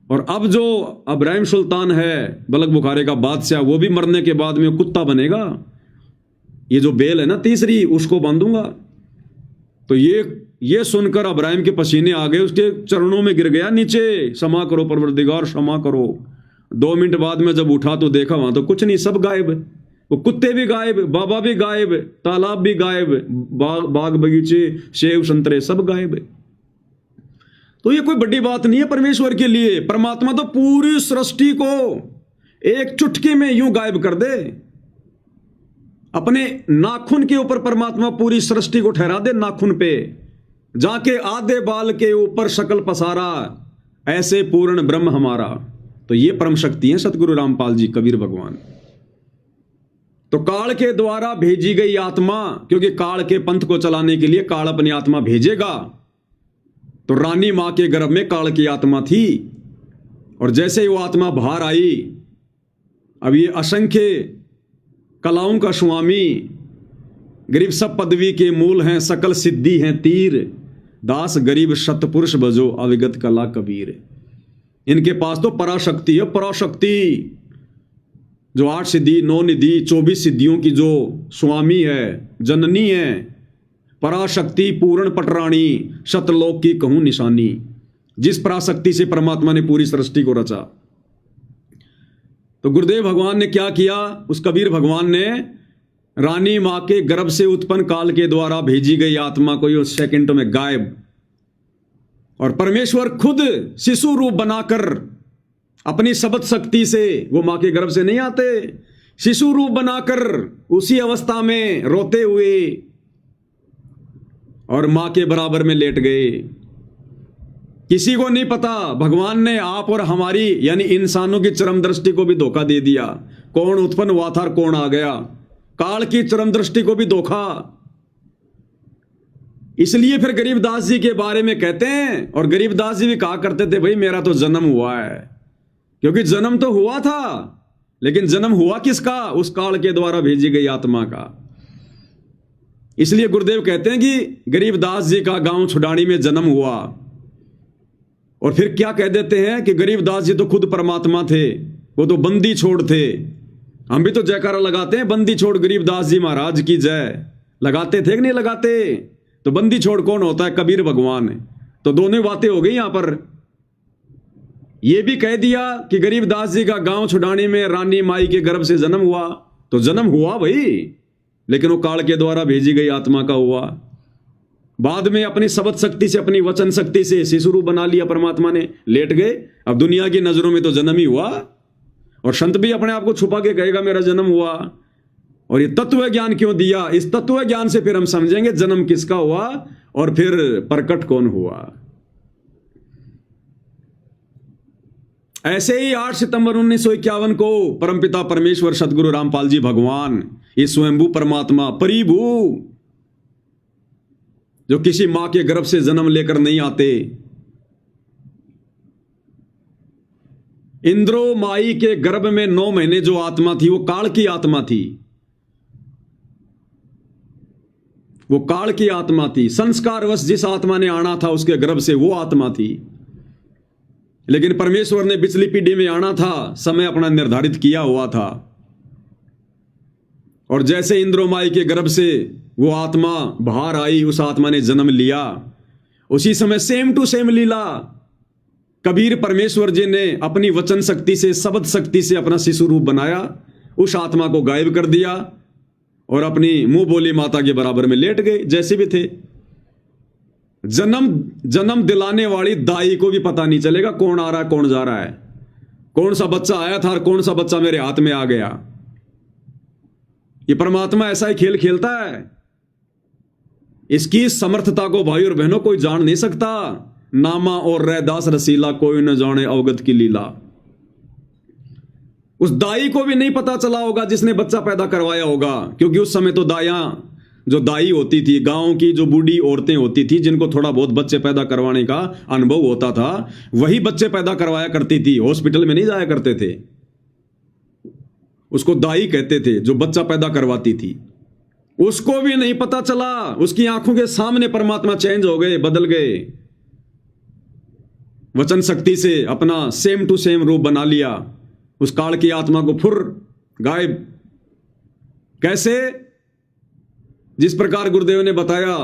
और अब जो इब्राहिम सुल्तान है बलक बुखारे का बादशाह, वो भी मरने के बाद में कुत्ता बनेगा। ये जो बेल है ना तीसरी, उसको बांधूंगा। तो ये सुनकर इब्राहिम के पसीने आ गए, उसके चरणों में गिर गया नीचे, क्षमा करो परवरदिगार, क्षमा करो। 2 मिनट बाद में जब उठा तो देखा वहां तो कुछ नहीं, सब गायब। वो कुत्ते भी गायब, बाबा भी गायब, तालाब भी गायब, बाग बगीचे, सेब संतरे सब गायब। तो ये कोई बड़ी बात नहीं है परमेश्वर के लिए। परमात्मा तो पूरी सृष्टि को एक चुटकी में यूं गायब कर दे। अपने नाखून के ऊपर परमात्मा पूरी सृष्टि को ठहरा दे, नाखून पे जाके आधे बाल के ऊपर शकल पसारा, ऐसे पूर्ण ब्रह्म हमारा। तो ये परम शक्ति है सतगुरु रामपाल जी, कबीर भगवान। तो काल के द्वारा भेजी गई आत्मा, क्योंकि काल के पंथ को चलाने के लिए काल अपनी आत्मा भेजेगा। तो रानी मां के गर्भ में काल की आत्मा थी, और जैसे ही वो आत्मा बाहर आई, अब ये असंख्य कलाओं का स्वामी, गरीब सब पदवी के मूल हैं, सकल सिद्धि हैं तीर, दास गरीब सतपुरुष भजो अविगत कला कबीर। इनके पास तो पराशक्ति है, पराशक्ति जो 8 सिद्धि 9 निधि 24 सिद्धियों की जो स्वामी है, जननी है, पराशक्ति पूर्ण पटरानी, शतलोक की कहूं निशानी। जिस पराशक्ति से परमात्मा ने पूरी सृष्टि को रचा। तो गुरुदेव भगवान ने क्या किया? उस कबीर भगवान ने रानी मां के गर्भ से उत्पन्न काल के द्वारा भेजी गई आत्मा को उस सेकंडों में गायब, और परमेश्वर खुद शिशु रूप बनाकर अपनी शब्द शक्ति से, वो मां के गर्भ से नहीं आते, शिशु रूप बनाकर उसी अवस्था में रोते हुए और मां के बराबर में लेट गए। किसी को नहीं पता, भगवान ने आप और हमारी यानी इंसानों की चरम दृष्टि को भी धोखा दे दिया। कौन उत्पन्न हुआ था और कौन आ गया, काल की चरम दृष्टि को भी धोखा। इसलिए फिर गरीबदास जी के बारे में कहते हैं, और गरीबदास जी भी कहा करते थे, भाई मेरा तो जन्म हुआ है। क्योंकि जन्म तो हुआ था, लेकिन जन्म हुआ किसका? उस काल के द्वारा भेजी गई आत्मा का। इसलिए गुरुदेव कहते हैं कि गरीबदास जी का गांव छुडानी में जन्म हुआ। और फिर क्या कह देते हैं कि गरीबदास जी तो खुद परमात्मा थे, वो तो बंदी छोड़ थे। हम भी तो जयकारा लगाते हैं, बंदी छोड़ गरीबदास जी महाराज की जय। लगाते थे कि नहीं लगाते? तो बंदी छोड़ कौन होता है? कबीर भगवान। तो दोनों बातें हो गई यहां पर। यह भी कह दिया कि गरीबदास जी का गांव छुडानी में रानी माई के गर्भ से जन्म हुआ। तो जन्म हुआ भाई, लेकिन वो काल के द्वारा भेजी गई आत्मा का हुआ। बाद में अपनी शब्द शक्ति से, अपनी वचन शक्ति से शिशु रूप बना लिया परमात्मा ने, लेट गए। अब दुनिया की नजरों में तो जन्म ही हुआ, और संत भी अपने आप को छुपा के कहेगा मेरा जन्म हुआ। और ये तत्व ज्ञान क्यों दिया? इस तत्व ज्ञान से फिर हम समझेंगे जन्म किसका हुआ और फिर प्रकट कौन हुआ। ऐसे ही 8 सितंबर 1951 को परमपिता परमेश्वर सदगुरु रामपाल जी भगवान, ये स्वयंभू परमात्मा परिभू, जो किसी मां के गर्भ से जन्म लेकर नहीं आते, इंद्रो माई के गर्भ में 9 महीने जो आत्मा थी वो काल की आत्मा थी, वो काल की आत्मा थी। संस्कारवश जिस आत्मा ने आना था उसके गर्भ से वो आत्मा थी, लेकिन परमेश्वर ने पिछली पीढ़ी में आना था, समय अपना निर्धारित किया हुआ था। और जैसे इंद्रो माई के गर्भ से वो आत्मा बाहर आई, उस आत्मा ने जन्म लिया, उसी समय सेम टू सेम लीला कबीर परमेश्वर जी ने अपनी वचन शक्ति से, शब्द शक्ति से अपना शिशु रूप बनाया, उस आत्मा को गायब कर दिया और अपनी मुंह बोली माता के बराबर में लेट गए जैसे भी थे। जन्म दिलाने वाली दाई को भी पता नहीं चलेगा कौन आ रहा है कौन जा रहा है, कौन सा बच्चा आया था और कौन सा बच्चा मेरे हाथ में आ गया। ये परमात्मा ऐसा ही खेल खेलता है। इसकी समर्थता को भाई और बहनों कोई जान नहीं सकता। नामा और रैदास रसीला कोई न जाने अवगत की लीला। उस दाई को भी नहीं पता चला होगा जिसने बच्चा पैदा करवाया होगा, क्योंकि उस समय तो जो दाई होती थी, गांव की जो बूढ़ी औरतें होती थी, जिनको थोड़ा बहुत बच्चे पैदा करवाने का अनुभव होता था, वही बच्चे पैदा करवाया करती थी, हॉस्पिटल में नहीं जाया करते थे। उसको दाई कहते थे जो बच्चा पैदा करवाती थी। उसको भी नहीं पता चला, उसकी आंखों के सामने परमात्मा चेंज हो गए, बदल गए, वचन शक्ति से अपना सेम टू सेम रूप बना लिया, उस काल की आत्मा को फुर गायब। कैसे? जिस प्रकार गुरुदेव ने बताया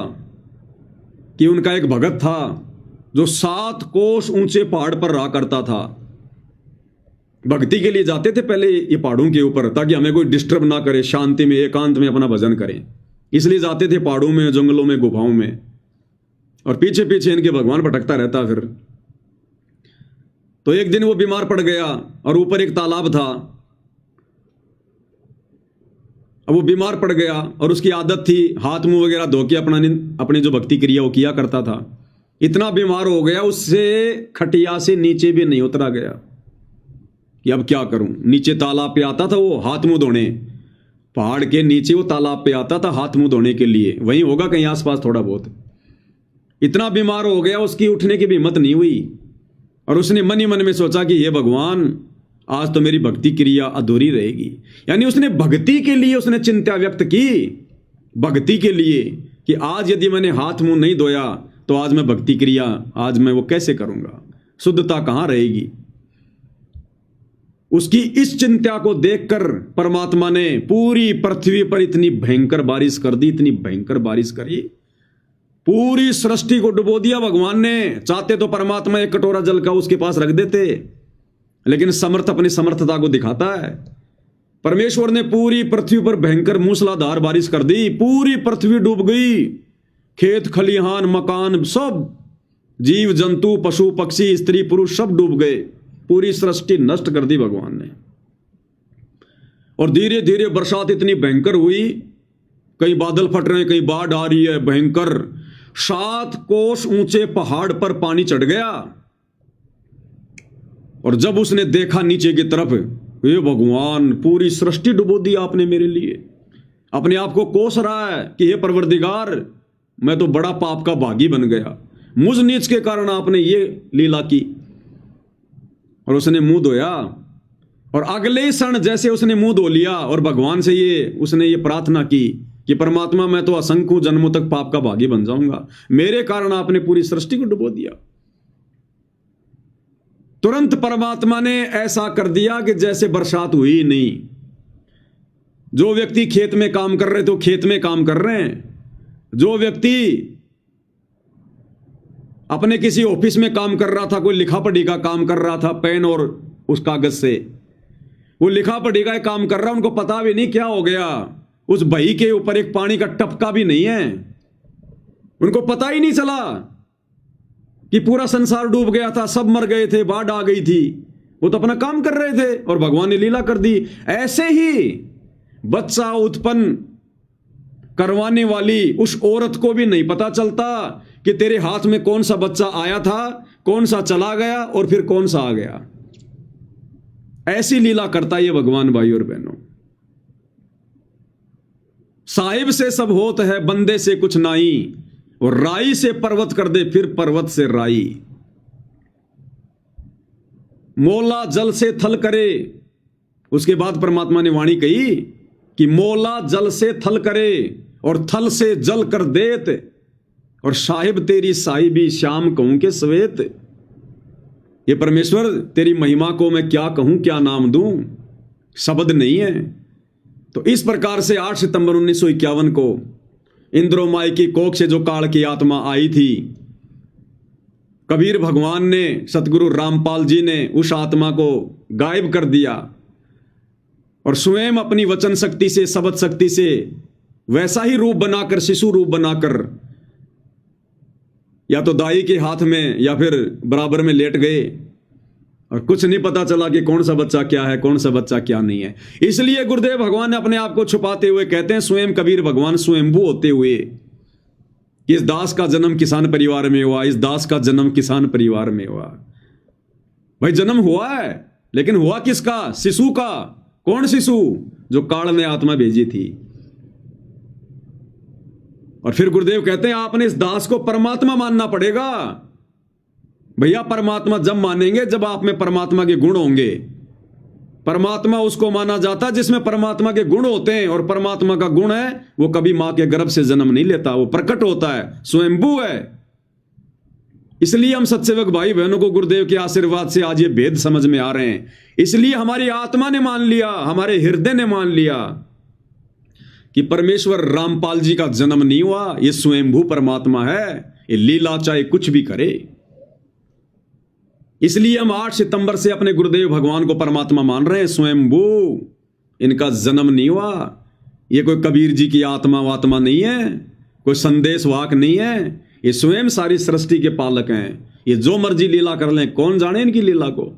कि उनका एक भगत था जो 7 कोस ऊंचे पहाड़ पर रहा करता था। भक्ति के लिए जाते थे पहले ये पहाड़ों के ऊपर, ताकि हमें कोई डिस्टर्ब ना करे, शांति में एकांत में अपना भजन करें, इसलिए जाते थे पहाड़ों में, जंगलों में, गुफाओं में, और पीछे पीछे इनके भगवान भटकता रहता। फिर तो एक दिन वो बीमार पड़ गया और ऊपर एक तालाब था। अब वो बीमार पड़ गया और उसकी आदत थी हाथ मुंह वगैरह धो के अपनी जो भक्ति क्रिया वो किया करता था। इतना बीमार हो गया उससे खटिया से नीचे भी नहीं उतरा गया कि अब क्या करूं। नीचे तालाब पे आता था वो हाथ मुंह धोने, पहाड़ के नीचे वो तालाब पे आता था हाथ मुंह धोने के लिए, वहीं होगा कहीं आसपास थोड़ा बहुत। इतना बीमार हो गया उसकी उठने की भी हिम्मत नहीं हुई, और उसने मन ही मन में सोचा कि ये भगवान, आज तो मेरी भक्ति क्रिया अधूरी रहेगी। यानी उसने भक्ति के लिए उसने चिंता व्यक्त की, भक्ति के लिए, कि आज यदि मैंने हाथ मुंह नहीं धोया तो आज मैं भक्ति क्रिया, आज मैं वो कैसे करूंगा, शुद्धता कहां रहेगी। उसकी इस चिंता को देखकर परमात्मा ने पूरी पृथ्वी पर इतनी भयंकर बारिश कर दी, इतनी भयंकर बारिश करी, पूरी सृष्टि को डुबो दिया भगवान ने। चाहते तो परमात्मा एक कटोरा जल का उसके पास रख देते, लेकिन समर्थ अपनी समर्थता को दिखाता है। परमेश्वर ने पूरी पृथ्वी पर भयंकर मूसलाधार बारिश कर दी, पूरी पृथ्वी डूब गई, खेत खलिहान मकान सब, जीव जंतु पशु पक्षी स्त्री पुरुष सब डूब गए, पूरी सृष्टि नष्ट कर दी भगवान ने। और धीरे धीरे बरसात इतनी भयंकर हुई, कहीं बादल फट रहे हैं, कहीं बाढ़ आ रही है भयंकर। 7 कोस ऊंचे पहाड़ पर पानी चढ़ गया, और जब उसने देखा नीचे की तरफ, ये भगवान पूरी सृष्टि डुबो दी आपने मेरे लिए। अपने आप को कोस रहा है कि हे परवरदिगार, मैं तो बड़ा पाप का भागी बन गया, मुझ नीच के कारण आपने ये लीला की। और उसने मुंह धोया, और अगले ही क्षण जैसे उसने मुंह धो लिया और भगवान से उसने ये प्रार्थना की कि परमात्मा, मैं तो असंख्य जन्मों तक पाप का भागी बन जाऊंगा, मेरे कारण आपने पूरी सृष्टि को डुबो दिया। तुरंत परमात्मा ने ऐसा कर दिया कि जैसे बरसात हुई ही नहीं। जो व्यक्ति खेत में काम कर रहे थे वो खेत में काम कर रहे हैं, जो व्यक्ति अपने किसी ऑफिस में काम कर रहा था, कोई लिखा पढ़ी का काम कर रहा था पेन और उस कागज से, वो लिखा पढ़ी का काम कर रहा है, उनको पता भी नहीं क्या हो गया, उस बही के ऊपर एक पानी का टपका भी नहीं है। उनको पता ही नहीं चला कि पूरा संसार डूब गया था, सब मर गए थे, बाढ़ आ गई थी। वो तो अपना काम कर रहे थे और भगवान ने लीला कर दी। ऐसे ही बच्चा उत्पन्न करवाने वाली उस औरत को भी नहीं पता चलता कि तेरे हाथ में कौन सा बच्चा आया था, कौन सा चला गया और फिर कौन सा आ गया। ऐसी लीला करता ये भगवान। भाई और बहनों, साहिब से सब होत है, बंदे से कुछ नाई, और राई से पर्वत कर दे, फिर पर्वत से राई। मोला जल से थल करे। उसके बाद परमात्मा ने वाणी कही कि मोला जल से थल करे और थल से जल कर देत, और साहिब तेरी साहिबी श्याम कहूं के सवेत। ये परमेश्वर तेरी महिमा को मैं क्या कहूं, क्या नाम दूं, शब्द नहीं है। तो इस प्रकार से 8 सितंबर 1951 को इंद्रोमाई की कोख से जो काल की आत्मा आई थी, कबीर भगवान ने, सतगुरु रामपाल जी ने उस आत्मा को गायब कर दिया और स्वयं अपनी वचन शक्ति से, शब्द शक्ति से वैसा ही रूप बनाकर, शिशु रूप बनाकर, या तो दाई के हाथ में या फिर बराबर में लेट गए और कुछ नहीं पता चला कि कौन सा बच्चा क्या है, कौन सा बच्चा क्या नहीं है। इसलिए गुरुदेव भगवान ने अपने आप को छुपाते हुए कहते हैं, स्वयं कबीर भगवान स्वयंभू होते हुए, इस दास का जन्म किसान परिवार में हुआ, इस दास का जन्म किसान परिवार में हुआ। भाई जन्म हुआ है, लेकिन हुआ किसका? शिशु का। कौन शिशु? जो काल ने आत्मा भेजी थी। और फिर गुरुदेव कहते हैं आपने इस दास को परमात्मा मानना पड़ेगा। भैया परमात्मा जब मानेंगे जब आप में परमात्मा के गुण होंगे। परमात्मा उसको माना जाता जिसमें परमात्मा के गुण होते हैं, और परमात्मा का गुण है वो कभी मां के गर्भ से जन्म नहीं लेता, वो प्रकट होता है, स्वयंभू है। इसलिए हम सत्सेवक भाई बहनों को गुरुदेव के आशीर्वाद से आज ये भेद समझ में आ रहे हैं। इसलिए हमारी आत्मा ने मान लिया, हमारे हृदय ने मान लिया कि परमेश्वर रामपाल जी का जन्म नहीं हुआ, ये स्वयंभू परमात्मा है, ये लीला चाहे कुछ भी करे। इसलिए हम 8 सितंबर से अपने गुरुदेव भगवान को परमात्मा मान रहे हैं, स्वयंभू। इनका जन्म नहीं हुआ, ये कोई कबीर जी की आत्मा वात्मा नहीं है, कोई संदेश वाक नहीं है, ये स्वयं सारी सृष्टि के पालक हैं। ये जो मर्जी लीला कर लें, कौन जाने इनकी लीला को।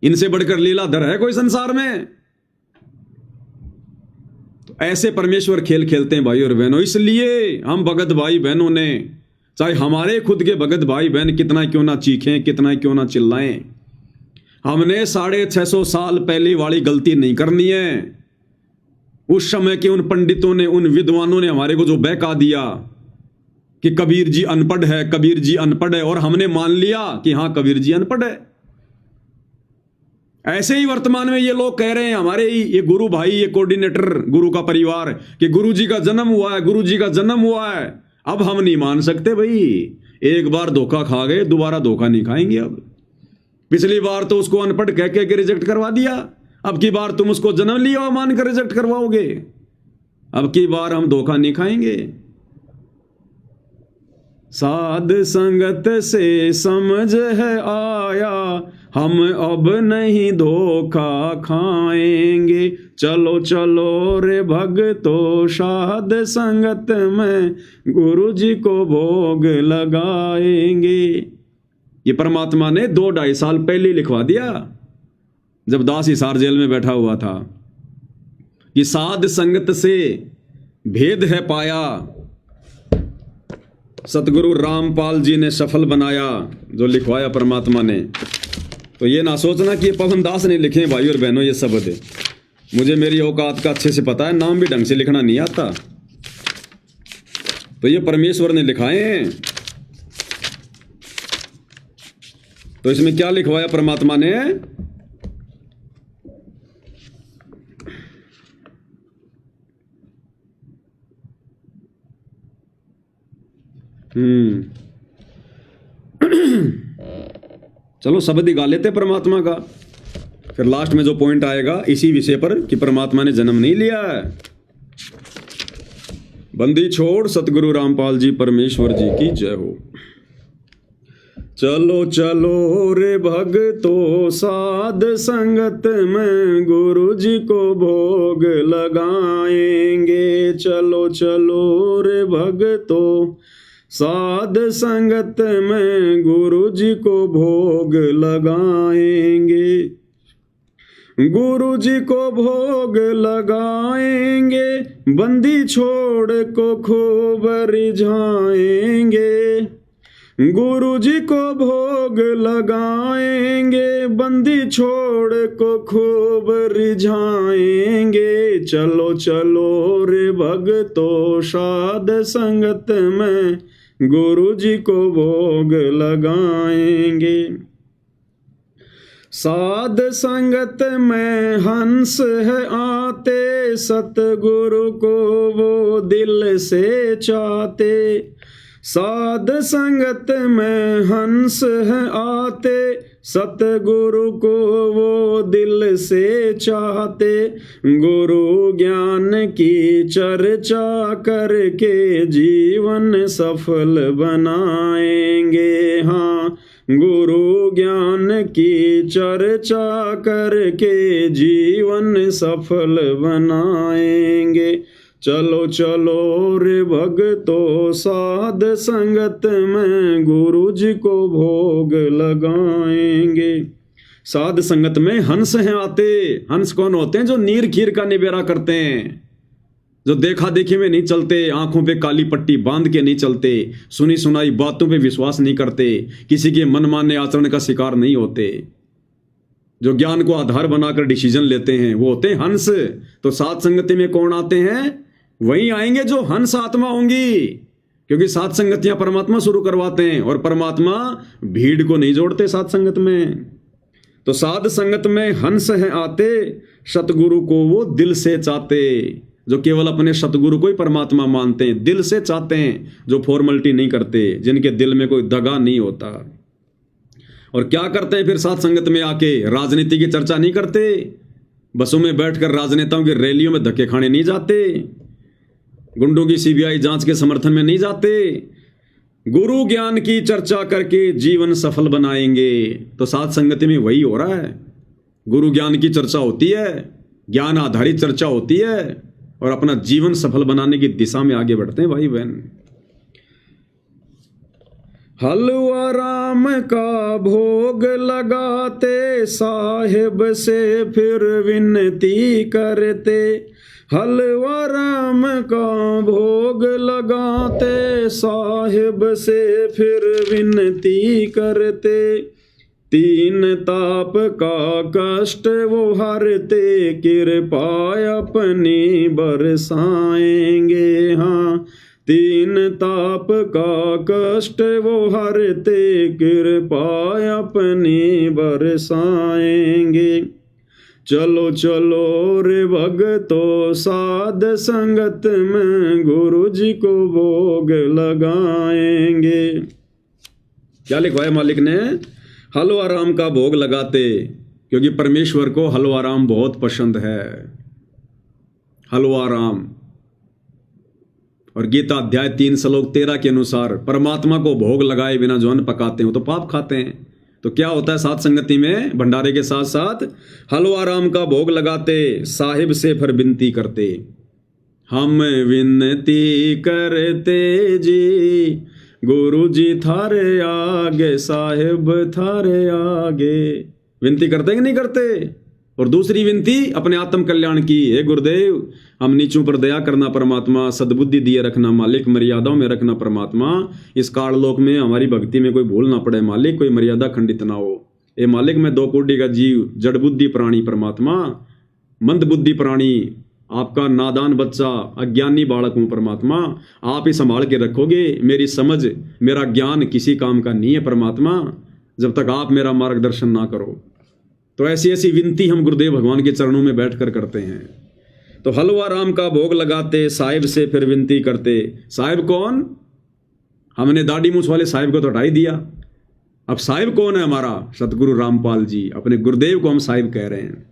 इनसे बढ़कर लीलाधर है कोई संसार में? तो ऐसे परमेश्वर खेल खेलते हैं भाई और बहनों। इसलिए हम भगत भाई बहनों ने, चाहे हमारे खुद के भगत भाई बहन कितना क्यों ना चीखें, कितना क्यों ना चिल्लाएं, हमने 650 साल पहले वाली गलती नहीं करनी है। उस समय के उन पंडितों ने, उन विद्वानों ने हमारे को जो बहका दिया कि कबीर जी अनपढ़ है, कबीर जी अनपढ़ है, और हमने मान लिया कि हां कबीर जी अनपढ़ है। ऐसे ही वर्तमान में ये लोग कह रहे हैं, हमारे ही ये गुरु भाई, ये कोऑर्डिनेटर गुरु का परिवार, कि गुरु जी का जन्म हुआ है, गुरु जी का जन्म हुआ है। अब हम नहीं मान सकते भाई, एक बार धोखा खा गए, दोबारा धोखा नहीं खाएंगे। अब पिछली बार तो उसको अनपढ़ कह के रिजेक्ट करवा दिया, अब की बार तुम उसको जन्म लिया मान कर रिजेक्ट करवाओगे। अब की बार हम धोखा नहीं खाएंगे। साध संगत से समझ है आया, हम अब नहीं धोखा खाएंगे। चलो चलो रे भगतो, साध संगत में गुरु जी को भोग लगाएंगे। ये परमात्मा ने 2-2.5 साल पहले लिखवा दिया, जब दास हिसार जेल में बैठा हुआ था, कि साध संगत से भेद है पाया, सतगुरु रामपाल जी ने सफल बनाया, जो लिखवाया परमात्मा ने। तो ये ना सोचना कि ये पवन दास ने लिखे भाई और बहनों ये शब्द। मुझे मेरी औकात का अच्छे से पता है, नाम भी ढंग से लिखना नहीं आता, तो ये परमेश्वर ने लिखाए हैं। तो इसमें क्या लिखवाया परमात्मा ने? चलो शब्द ही गा लेते परमात्मा का, फिर लास्ट में जो पॉइंट आएगा इसी विषय पर कि परमात्मा ने जन्म नहीं लिया है। बंदी छोड़ सतगुरु रामपाल जी परमेश्वर जी की जय हो। चलो चलो रे भगतो, साध संगत में गुरु जी को भोग लगाएंगे। चलो चलो रे भगतो, साध संगत में गुरु जी को भोग लगाएंगे, गुरु जी को भोग लगाएंगे, बंदी छोड़ को खूब रिझाएंगे, गुरु जी को भोग लगाएंगे, बंदी छोड़ को खूब रिझाएंगे। चलो चलो रे भगतो साध संगत में गुरु जी को भोग लगाएंगे। साध संगत में हंस है आते, सतगुरु को वो दिल से चाहते, साध संगत में हंस है आते, सतगुरु को वो दिल से चाहते, गुरु ज्ञान की चर्चा करके जीवन सफल बनाएंगे। हाँ, गुरु ज्ञान की चर्चा करके जीवन सफल बनाएंगे। चलो चलो रे भगतो साध संगत में गुरु जी को भोग लगाएंगे। साध संगत में हंस हैं आते। हंस कौन होते हैं? जो नीर खीर का निबेरा करते हैं, जो देखा देखी में नहीं चलते, आंखों पे काली पट्टी बांध के नहीं चलते, सुनी सुनाई बातों पे विश्वास नहीं करते, किसी के मनमाने आचरण का शिकार नहीं होते, जो ज्ञान को आधार बनाकर डिसीजन लेते हैं, वो होते हैं हंस। तो साध संगति में कौन आते हैं? वही आएंगे जो हंस आत्मा होंगी, क्योंकि साध संगतियां परमात्मा शुरू करवाते हैं और परमात्मा भीड़ को नहीं जोड़ते साध संगत में। तो साध संगत में हंस हैं आते, सतगुरु को वो दिल से चाहते, जो केवल अपने सतगुरु को ही परमात्मा मानते हैं, दिल से चाहते हैं, जो फॉर्मेलिटी नहीं करते, जिनके दिल में कोई दगा नहीं होता। और क्या करते हैं फिर साध संगत में आके? राजनीति की चर्चा नहीं करते, बसों में बैठकर राजनेताओं की रैलियों में धक्के खाने नहीं जाते, गुंडों की सीबीआई जांच के समर्थन में नहीं जाते, गुरु ज्ञान की चर्चा करके जीवन सफल बनाएंगे। तो साध संगति में वही हो रहा है, गुरु ज्ञान की चर्चा होती है, ज्ञान आधारित चर्चा होती है, और अपना जीवन सफल बनाने की दिशा में आगे बढ़ते हैं भाई बहन। हलवा राम का भोग लगाते, साहिब से फिर विनती करते, हलवा राम का भोग लगाते, साहिब से फिर विनती करते, तीन ताप का कष्ट वो हरते, कृपा अपनी बरसाएंगे। हाँ, तीन ताप का कष्ट वो हरते, कृपा अपनी बरसाएंगे। चलो चलो रे भगतो साध संगत में गुरु जी को भोग लगाएंगे। क्या लिखवाया मालिक ने? हलवा राम का भोग लगाते, क्योंकि परमेश्वर को हलवा राम बहुत पसंद है। हलवा राम। और गीता अध्याय 3 श्लोक 13 के अनुसार परमात्मा को भोग लगाए बिना जो अन्न पकाते हो तो पाप खाते हैं। तो क्या होता है साध संगति में? भंडारे के साथ साथ हलवा राम का भोग लगाते, साहिब से फिर विनती करते, हम विनती करते जी, गुरु जी थारे आगे, साहिब थारे आगे। विनती करते कि नहीं करते? और दूसरी विनती अपने आत्म कल्याण की, हे गुरुदेव हम नीचों पर दया करना परमात्मा, सद्बुद्धि दिए रखना मालिक, मर्यादाओं में रखना परमात्मा, इस काललोक में हमारी भक्ति में कोई भूल ना पड़े मालिक, कोई मर्यादा खंडित ना हो। ए मालिक मैं 2 कोटि का जीव, जड़ बुद्धि प्राणी परमात्मा, मंद बुद्धि प्राणी, आपका नादान बच्चा, अज्ञानी बालक हूं परमात्मा, आप ही संभाल के रखोगे। मेरी समझ, मेरा ज्ञान किसी काम का नहीं है परमात्मा, जब तक आप मेरा मार्गदर्शन ना करो। तो ऐसी ऐसी विनती हम गुरुदेव भगवान के चरणों में बैठकर करते हैं। तो हलवा राम का भोग लगाते, साहिब से फिर विनती करते। साहिब कौन? हमने दाढ़ी मूछ वाले साहिब को तो हटा ही दिया। अब साहिब कौन है हमारा? सतगुरु रामपाल जी, अपने गुरुदेव को हम साहिब कह रहे हैं।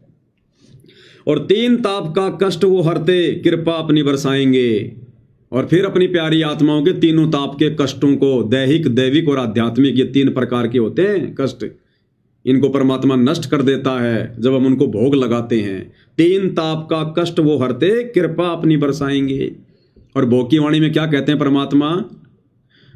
और 3 ताप का कष्ट वो हरते, कृपा अपनी बरसाएंगे। और फिर अपनी प्यारी आत्माओं के तीनों ताप के कष्टों को, दैहिक, दैविक और आध्यात्मिक, ये 3 प्रकार के होते हैं कष्ट, इनको परमात्मा नष्ट कर देता है जब हम उनको भोग लगाते हैं। 3 ताप का कष्ट वो हरते, कृपा अपनी बरसाएंगे। और भोग की वाणी में क्या कहते हैं परमात्मा?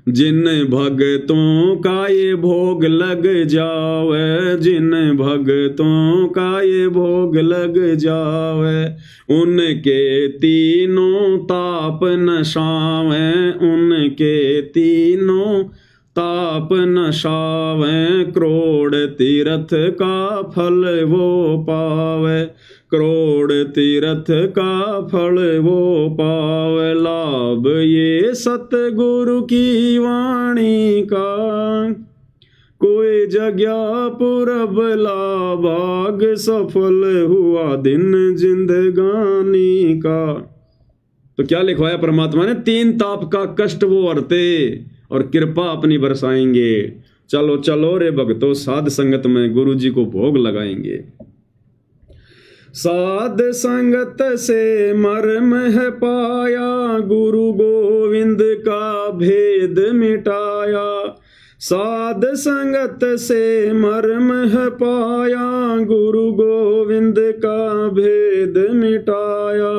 जिन भगतों का ये भोग लग जावे, जिन भगतों का ये भोग लग जावे, उनके तीनों ताप नशावे, उनके तीनों ताप नशावे, करोड़ तीर्थ का फल वो पावे, करोड़ तीर्थ का फल वो पावे, लाभ ये सतगुरु की वाणी का, कोई जगया पुरब लाभाग, सफल हुआ दिन जिंदगानी का। तो क्या लिखवाया परमात्मा ने? 3 ताप का कष्ट वो हरते और कृपा अपनी बरसाएंगे। चलो चलो रे भक्तों, साध संगत में गुरु जी को भोग लगाएंगे। साध संगत से मर्म है पाया, गुरु गोविंद का भेद मिटाया, साध संगत से मर्म है पाया, गुरु गोविंद का भेद मिटाया,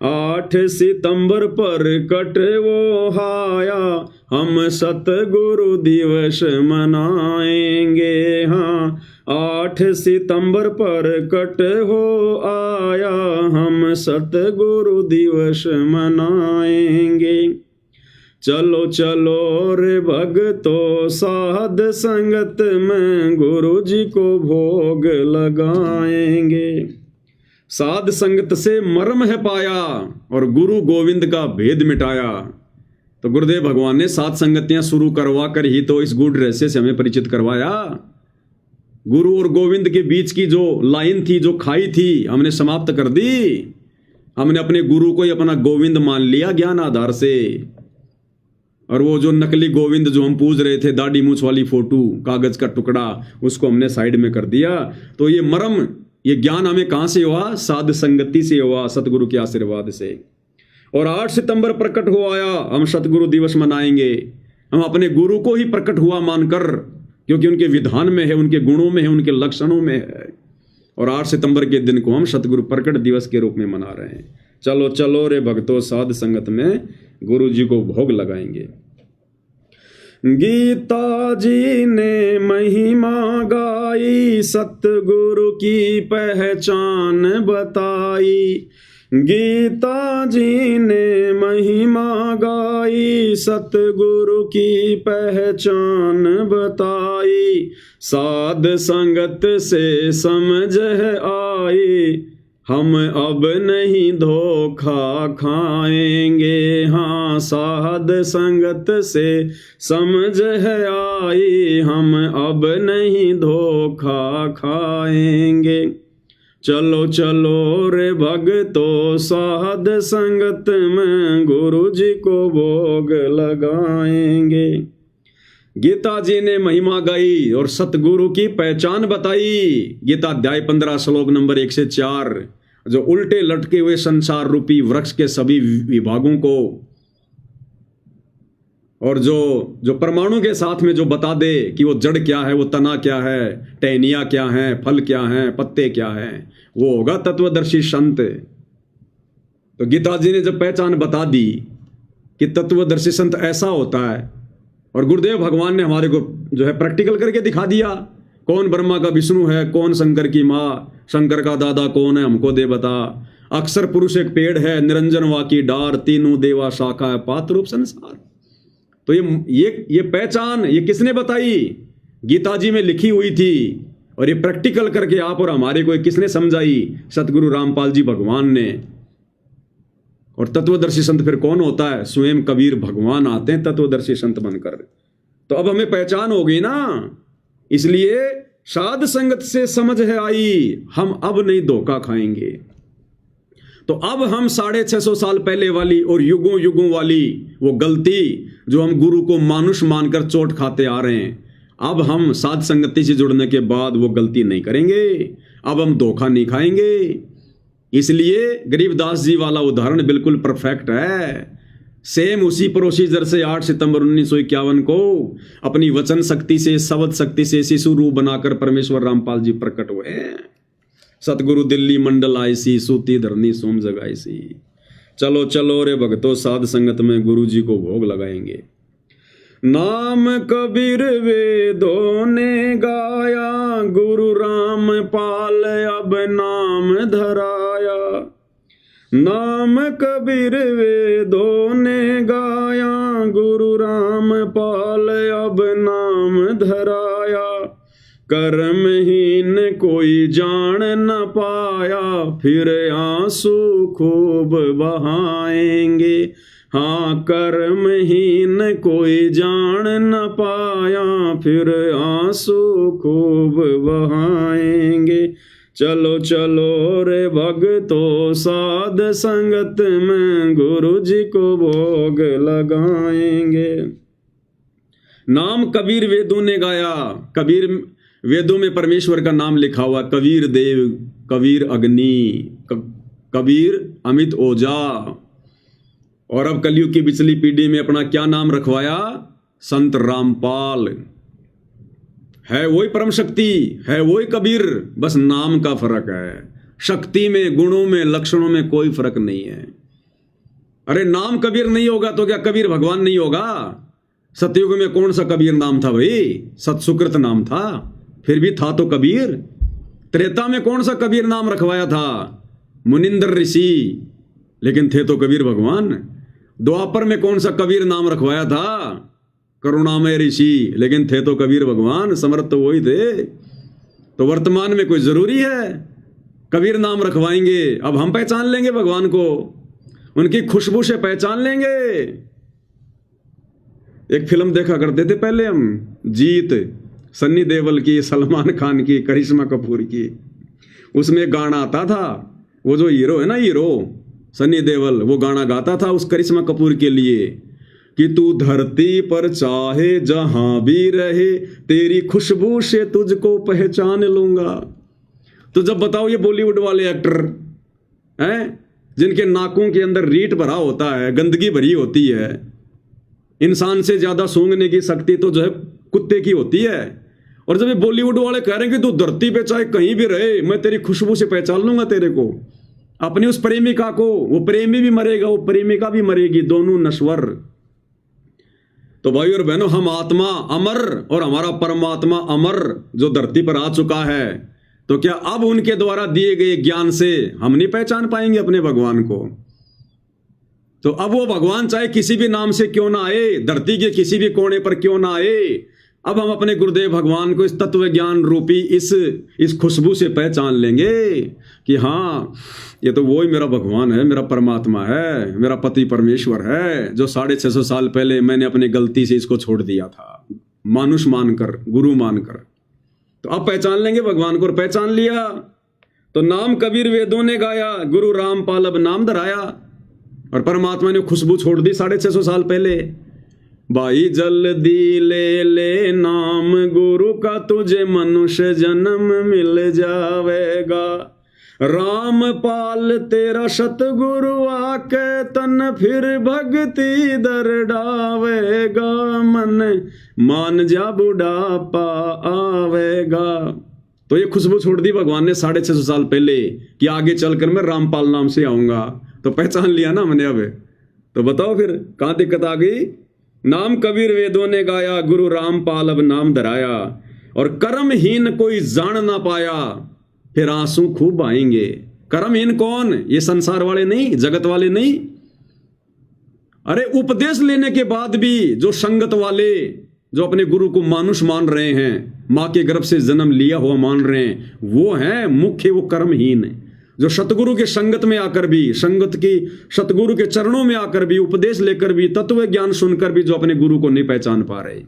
8 सितंबर पर कट वो हाया, हम सतगुरु दिवस मनाएंगे। हाँ, 8 सितंबर पर कट हो आया, हम सतगुरु दिवस मनाएंगे। चलो चलो रे भक्तों, साध संगत में गुरु जी को भोग लगाएंगे। साध संगत से मर्म है पाया और गुरु गोविंद का भेद मिटाया। तो गुरुदेव भगवान ने साध संगतियां शुरू करवा कर ही तो इस गूढ़ रहस्य से हमें परिचित करवाया। गुरु और गोविंद के बीच की जो लाइन थी, जो खाई थी, हमने समाप्त कर दी। हमने अपने गुरु को ही अपना गोविंद मान लिया ज्ञान आधार से, और वो जो नकली गोविंद जो हम पूज रहे थे, दाढ़ी मूछ वाली फोटो, कागज का टुकड़ा, उसको हमने साइड में कर दिया। तो ये मर्म, ये ज्ञान हमें कहां से हुआ? साध संगति से हुआ, सतगुरु के आशीर्वाद से। और 8 सितंबर प्रकट हो आया, हम सतगुरु दिवस मनाएंगे। हम अपने गुरु को ही प्रकट हुआ मानकर, क्योंकि उनके विधान में है, उनके गुणों में है, उनके लक्षणों में है। और 8 सितंबर के दिन को हम सतगुरु प्रकट दिवस के रूप में मना रहे हैं। चलो चलो रे भक्तों, साध संगत में गुरु जी को भोग लगाएंगे। गीता जी ने महिमा गाई, सतगुरु की पहचान बताई। गीता जी ने महिमा गाई, सतगुरु की पहचान बताई। साध संगत से समझ है आई, हम अब नहीं धोखा खाएंगे। हाँ, साध संगत से समझ है आई, हम अब नहीं धोखा खाएंगे। चलो चलो रे भक्तों, साध संगत में गुरु जी को भोग लगाएंगे। गीता जी ने महिमा गाई और सतगुरु की पहचान बताई। गीता अध्याय 15 श्लोक नंबर 1 से 4, जो उल्टे लटके हुए संसार रूपी वृक्ष के सभी विभागों को, और जो परमाणु के साथ में जो बता दे कि वो जड़ क्या है, वो तना क्या है, टहनियाँ क्या हैं, फल क्या हैं, पत्ते क्या हैं, वो होगा तत्वदर्शी संत। तो गीता जी ने जब पहचान बता दी कि तत्वदर्शी संत ऐसा होता है, और गुरुदेव भगवान ने हमारे को जो है प्रैक्टिकल करके दिखा दिया, कौन ब्रह्मा का विष्णु है, कौन शंकर की माँ, शंकर का दादा कौन है, हमको दे बता। अक्षर पुरुष एक पेड़ है, निरंजन वा की डार, तीनों देवा शाखा है, पात्र रूप संसार। तो ये पहचान ये किसने बताई? गीता जी में लिखी हुई थी, और ये प्रैक्टिकल करके आप और हमारे को किसने समझाई? सतगुरु रामपाल जी भगवान ने। और तत्वदर्शी संत फिर कौन होता है? स्वयं कबीर भगवान आते हैं तत्वदर्शी संत बनकर। तो अब हमें पहचान हो गई ना, इसलिए साध संगत से समझ है आई, हम अब नहीं धोखा खाएंगे। तो अब हम 650 साल पहले वाली और युगों युगों वाली वो गलती जो हम गुरु को मानुष मानकर चोट खाते आ रहे हैं, अब हम साध संगति से जुड़ने के बाद वो गलती नहीं करेंगे। अब हम धोखा नहीं खाएंगे। इसलिए गरीबदास जी वाला उदाहरण बिल्कुल परफेक्ट है। सेम उसी प्रोसीजर से 8 सितंबर 1951 को अपनी वचन शक्ति से, शब्द शक्ति से शिशु रूप बनाकर परमेश्वर रामपाल जी प्रकट हुए हैं। सतगुरु दिल्ली मंडल आईसी, सूती धरनी सोम जगाईसी। चलो चलो रे भक्तों, साध संगत में गुरु जी को भोग लगाएंगे। नाम कबीर वेदों ने गाया, गुरु रामपाल अब नाम धराया। नाम कबीर वेदों ने गाया, गुरु रामपाल अब नाम धराया। कर्महीन कोई जान न पाया, फिर आंसू खूब बहाएंगे। हाँ, कर्महीन कोई जान न पाया, फिर आंसू खूब बहाएंगे। चलो चलो रे भक्तों साध संगत में, गुरु जी को भोग लगाएंगे। नाम कबीर वेदों ने गाया। कबीर वेदों में परमेश्वर का नाम लिखा हुआ। कबीर देव, कबीर अग्नि, कबीर अमित ओझा। और अब कलयुग की पिछली पीढ़ी में अपना क्या नाम रखवाया? संत रामपाल। है वही परम शक्ति, है वही कबीर, बस नाम का फर्क है। शक्ति में, गुणों में, लक्षणों में कोई फर्क नहीं है। अरे नाम कबीर नहीं होगा तो क्या कबीर भगवान नहीं होगा? सतयुग में कौन सा कबीर नाम था भाई? सतसुकृत नाम था, फिर भी था तो कबीर। त्रेता में कौन सा कबीर नाम रखवाया था? मुनिंदर ऋषि, लेकिन थे तो कबीर भगवान। द्वापर में कौन सा कबीर नाम रखवाया था? करुणामय ऋषि, लेकिन थे तो कबीर भगवान। समर्थ तो वही थे। तो वर्तमान में कोई जरूरी है कबीर नाम रखवाएंगे? अब हम पहचान लेंगे भगवान को, उनकी खुशबू से पहचान लेंगे। एक फिल्म देखा करते थे पहले हम, जीत, सन्नी देओल की, सलमान खान की, करिश्मा कपूर की। उसमें गाना आता था, वो जो हीरो है ना, हीरो सन्नी देओल, वो गाना गाता था उस करिश्मा कपूर के लिए कि तू धरती पर चाहे जहां भी रहे, तेरी खुशबू से तुझको पहचान लूंगा। तो जब बताओ, ये बॉलीवुड वाले एक्टर हैं जिनके नाकों के अंदर रीट भरा होता है, गंदगी भरी होती है, इंसान से ज्यादा सूंघने की शक्ति तो जो है कुत्ते की होती है। और जब ये बॉलीवुड वाले कह रहे हैं कि तू धरती पे चाहे कहीं भी रहे, मैं तेरी खुशबू से पहचान लूंगा तेरे को, अपनी उस प्रेमिका को, वो प्रेमी भी मरेगा, वो प्रेमिका भी मरेगी, दोनों नश्वर। तो भाई और बहनों, हम आत्मा अमर और हमारा परमात्मा अमर जो धरती पर आ चुका है, तो क्या अब उनके द्वारा दिए गए ज्ञान से हम नहीं पहचान पाएंगे अपने भगवान को? तो अब वो भगवान चाहे किसी भी नाम से क्यों ना आए, धरती के किसी भी कोने पर क्यों ना आए, अब हम अपने गुरुदेव भगवान को इस तत्व ज्ञान रूपी इस खुशबू से पहचान लेंगे कि हाँ, ये तो वही मेरा भगवान है, मेरा परमात्मा है, मेरा पति परमेश्वर है, जो 650 साल पहले मैंने अपनी गलती से इसको छोड़ दिया था, मानुष मानकर, गुरु मानकर। तो अब पहचान लेंगे भगवान को। और पहचान लिया तो नाम कबीर वेदों ने गाया, गुरु रामपाल अब नाम धराया। और परमात्मा ने खुशबू छोड़ दी 650 साल पहले। भाई जल्दी ले ले नाम गुरु का, तुझे मनुष्य जन्म मिल जावेगा। रामपाल तेरा सतगुरु आके, तन फिर भक्ति दर डावेगा। मन मान जा बुढ़ापा आवेगा। तो ये खुशबू छोड़ दी भगवान ने 650 साल पहले कि आगे चलकर मैं रामपाल नाम से आऊंगा। तो पहचान लिया ना मैंने अब। तो बताओ फिर कहां दिक्कत आ गई? नाम कबीर वेदों ने गाया, गुरु रामपाल अब नाम धराया। और कर्महीन कोई जान ना पाया, फिर आंसू खूब आएंगे। कर्महीन कौन? ये संसार वाले नहीं, जगत वाले नहीं। अरे उपदेश लेने के बाद भी जो संगत वाले, जो अपने गुरु को मानुष मान रहे हैं, मां के गर्भ से जन्म लिया हुआ मान रहे हैं, वो है मुख्य, वो कर्महीन। जो सतगुरु के संगत में आकर भी, संगत की सतगुरु के चरणों में आकर भी, उपदेश लेकर भी, तत्व ज्ञान सुनकर भी जो अपने गुरु को नहीं पहचान पा रहे,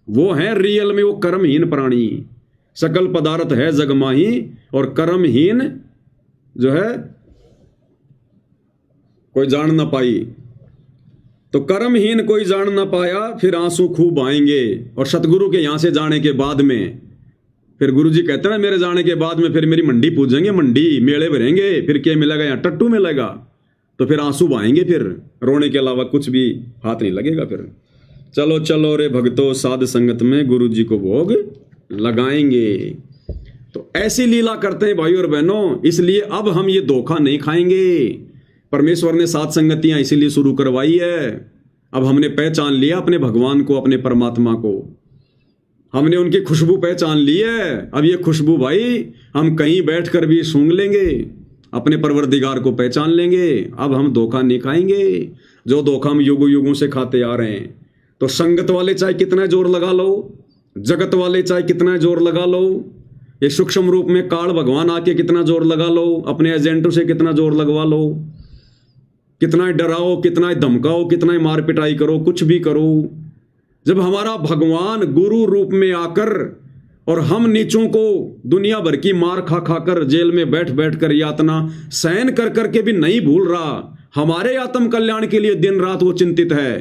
वो है रियल में वो कर्महीन प्राणी। सकल पदार्थ है जगमाही, और कर्महीन जो है कोई जान ना पाई। तो कर्महीन कोई जान ना पाया, फिर आंसू खूब आएंगे। और सतगुरु के यहां से जाने के बाद में फिर गुरु जी कहते हैं ना, मेरे जाने के बाद में फिर मेरी मंडी पूजेंगे, मंडी मेले भरेंगे, फिर क्या मिलेगा? यहाँ टट्टू मिलेगा। तो फिर आंसू बहाएंगे, फिर रोने के अलावा कुछ भी हाथ नहीं लगेगा। फिर चलो चलो रे भक्तों साध संगत में, गुरु जी को भोग लगाएंगे। तो ऐसी लीला करते हैं भाई और बहनों। इसलिए अब हम ये धोखा नहीं खाएंगे। परमेश्वर ने सात संगतियां इसीलिए शुरू करवाई है अब हमने पहचान लिया अपने भगवान को, अपने परमात्मा को, हमने उनकी खुशबू पहचान ली है। अब ये खुशबू भाई हम कहीं बैठकर भी सूंघ लेंगे, अपने परवरदिगार को पहचान लेंगे। अब हम धोखा नहीं खाएंगे, जो धोखा हम युगों युगों से खाते आ रहे हैं। तो संगत वाले चाहे कितना जोर लगा लो, जगत वाले चाहे कितना जोर लगा लो, ये सूक्ष्म रूप में काल भगवान आके कितना जोर लगा लो, अपने एजेंटों से कितना जोर लगवा लो, कितना डराओ, कितना धमकाओ, कितना मार पिटाई करो, कुछ भी करो, जब हमारा भगवान गुरु रूप में आकर और हम नीचों को दुनिया भर की मार खा खाकर जेल में बैठ बैठ कर यातना सहन कर करके भी नहीं भूल रहा, हमारे आत्म कल्याण के लिए दिन रात वो चिंतित है,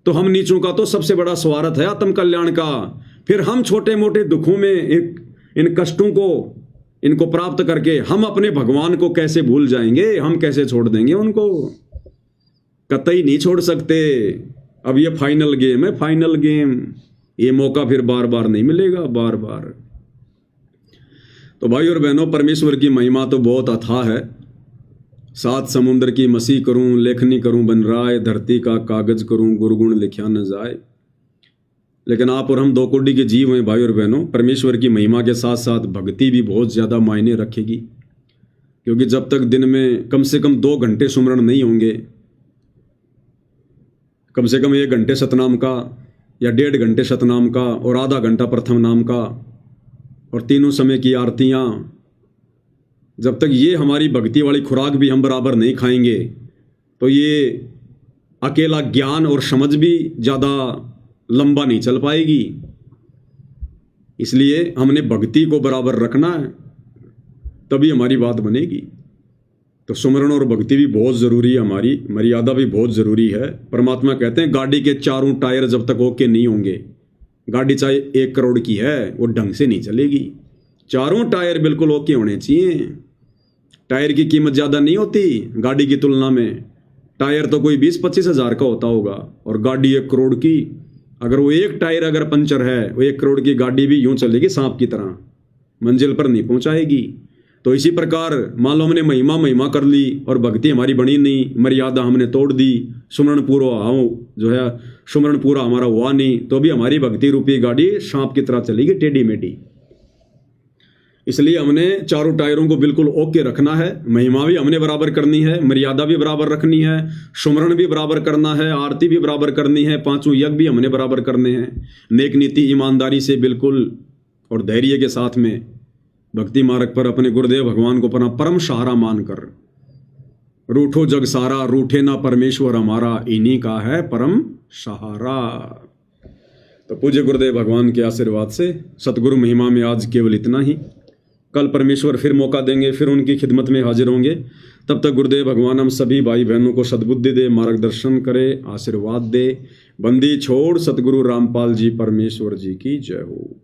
तो हम नीचों का तो सबसे बड़ा स्वार्थ है आत्म कल्याण का। फिर हम छोटे मोटे दुखों में इन कष्टों को इनको प्राप्त करके हम अपने भगवान को कैसे भूल जाएंगे, हम कैसे छोड़ देंगे उनको? कतई नहीं छोड़ सकते। अब ये फाइनल गेम है, फाइनल गेम, ये मौका फिर बार बार नहीं मिलेगा, बार बार। तो भाई और बहनों, परमेश्वर की महिमा तो बहुत अथाह है। सात समुद्र की मसी करूं, लेखनी करूं बन राय, धरती का कागज करूं, गुरगुण लिखा न जाए। लेकिन आप और हम दो कोटि के जीव हैं भाई और बहनों। परमेश्वर की महिमा के साथ साथ भक्ति भी बहुत ज़्यादा मायने रखेगी, क्योंकि जब तक दिन में कम से कम 2 घंटे सुमरण नहीं होंगे, कम से कम 1 घंटे सतनाम का या 1.5 घंटे सतनाम का और आधा घंटा प्रथम नाम का और तीनों समय की आरतियाँ, जब तक ये हमारी भक्ति वाली खुराक भी हम बराबर नहीं खाएंगे, तो ये अकेला ज्ञान और समझ भी ज़्यादा लंबा नहीं चल पाएगी। इसलिए हमने भक्ति को बराबर रखना है, तभी हमारी बात बनेगी। तो सुमरण और भक्ति भी बहुत ज़रूरी है, हमारी मर्यादा भी बहुत ज़रूरी है। परमात्मा कहते हैं गाड़ी के चारों टायर जब तक ओके नहीं होंगे, गाड़ी चाहे 1 करोड़ की है, वो ढंग से नहीं चलेगी। चारों टायर बिल्कुल ओके होने चाहिए। टायर की कीमत ज़्यादा नहीं होती गाड़ी की तुलना में। टायर तो कोई 20-25 हज़ार का होता होगा और गाड़ी 1 करोड़ की। अगर वो एक टायर अगर पंचर है, वो 1 करोड़ की गाड़ी भी यूं चलेगी सांप की तरह, मंजिल पर नहीं पहुंचाएगी। तो इसी प्रकार मान लो हमने महिमा कर ली और भक्ति हमारी बनी नहीं, मर्यादा हमने तोड़ दी, सुमरण पूरा हमारा हुआ नहीं, तो भी हमारी भक्ति रूपी गाड़ी सांप की तरह चलेगी, टेढ़ी मेढ़ी। इसलिए हमने चारों टायरों को बिल्कुल ओके रखना है। महिमा भी हमने बराबर करनी है, मर्यादा भी बराबर रखनी है, सुमरण भी बराबर करना है, आरती भी बराबर करनी है, 5 यज्ञ भी हमने बराबर करने हैं। नेक नीति ईमानदारी से बिल्कुल और धैर्य के साथ में भक्ति मार्ग पर अपने गुरुदेव भगवान को अपना परम सहारा मानकर, रूठो जग सारा रूठे ना परमेश्वर हमारा, इन्हीं का है परम सहारा। तो पूज्य गुरुदेव भगवान के आशीर्वाद से सतगुरु महिमा में आज केवल इतना ही। कल परमेश्वर फिर मौका देंगे, फिर उनकी खिदमत में हाजिर होंगे। तब तक गुरुदेव भगवान हम सभी भाई बहनों को सद्बुद्धि दे, मार्गदर्शन करे, आशीर्वाद दे। बंदी छोड़ सतगुरु रामपाल जी परमेश्वर जी की जय हो।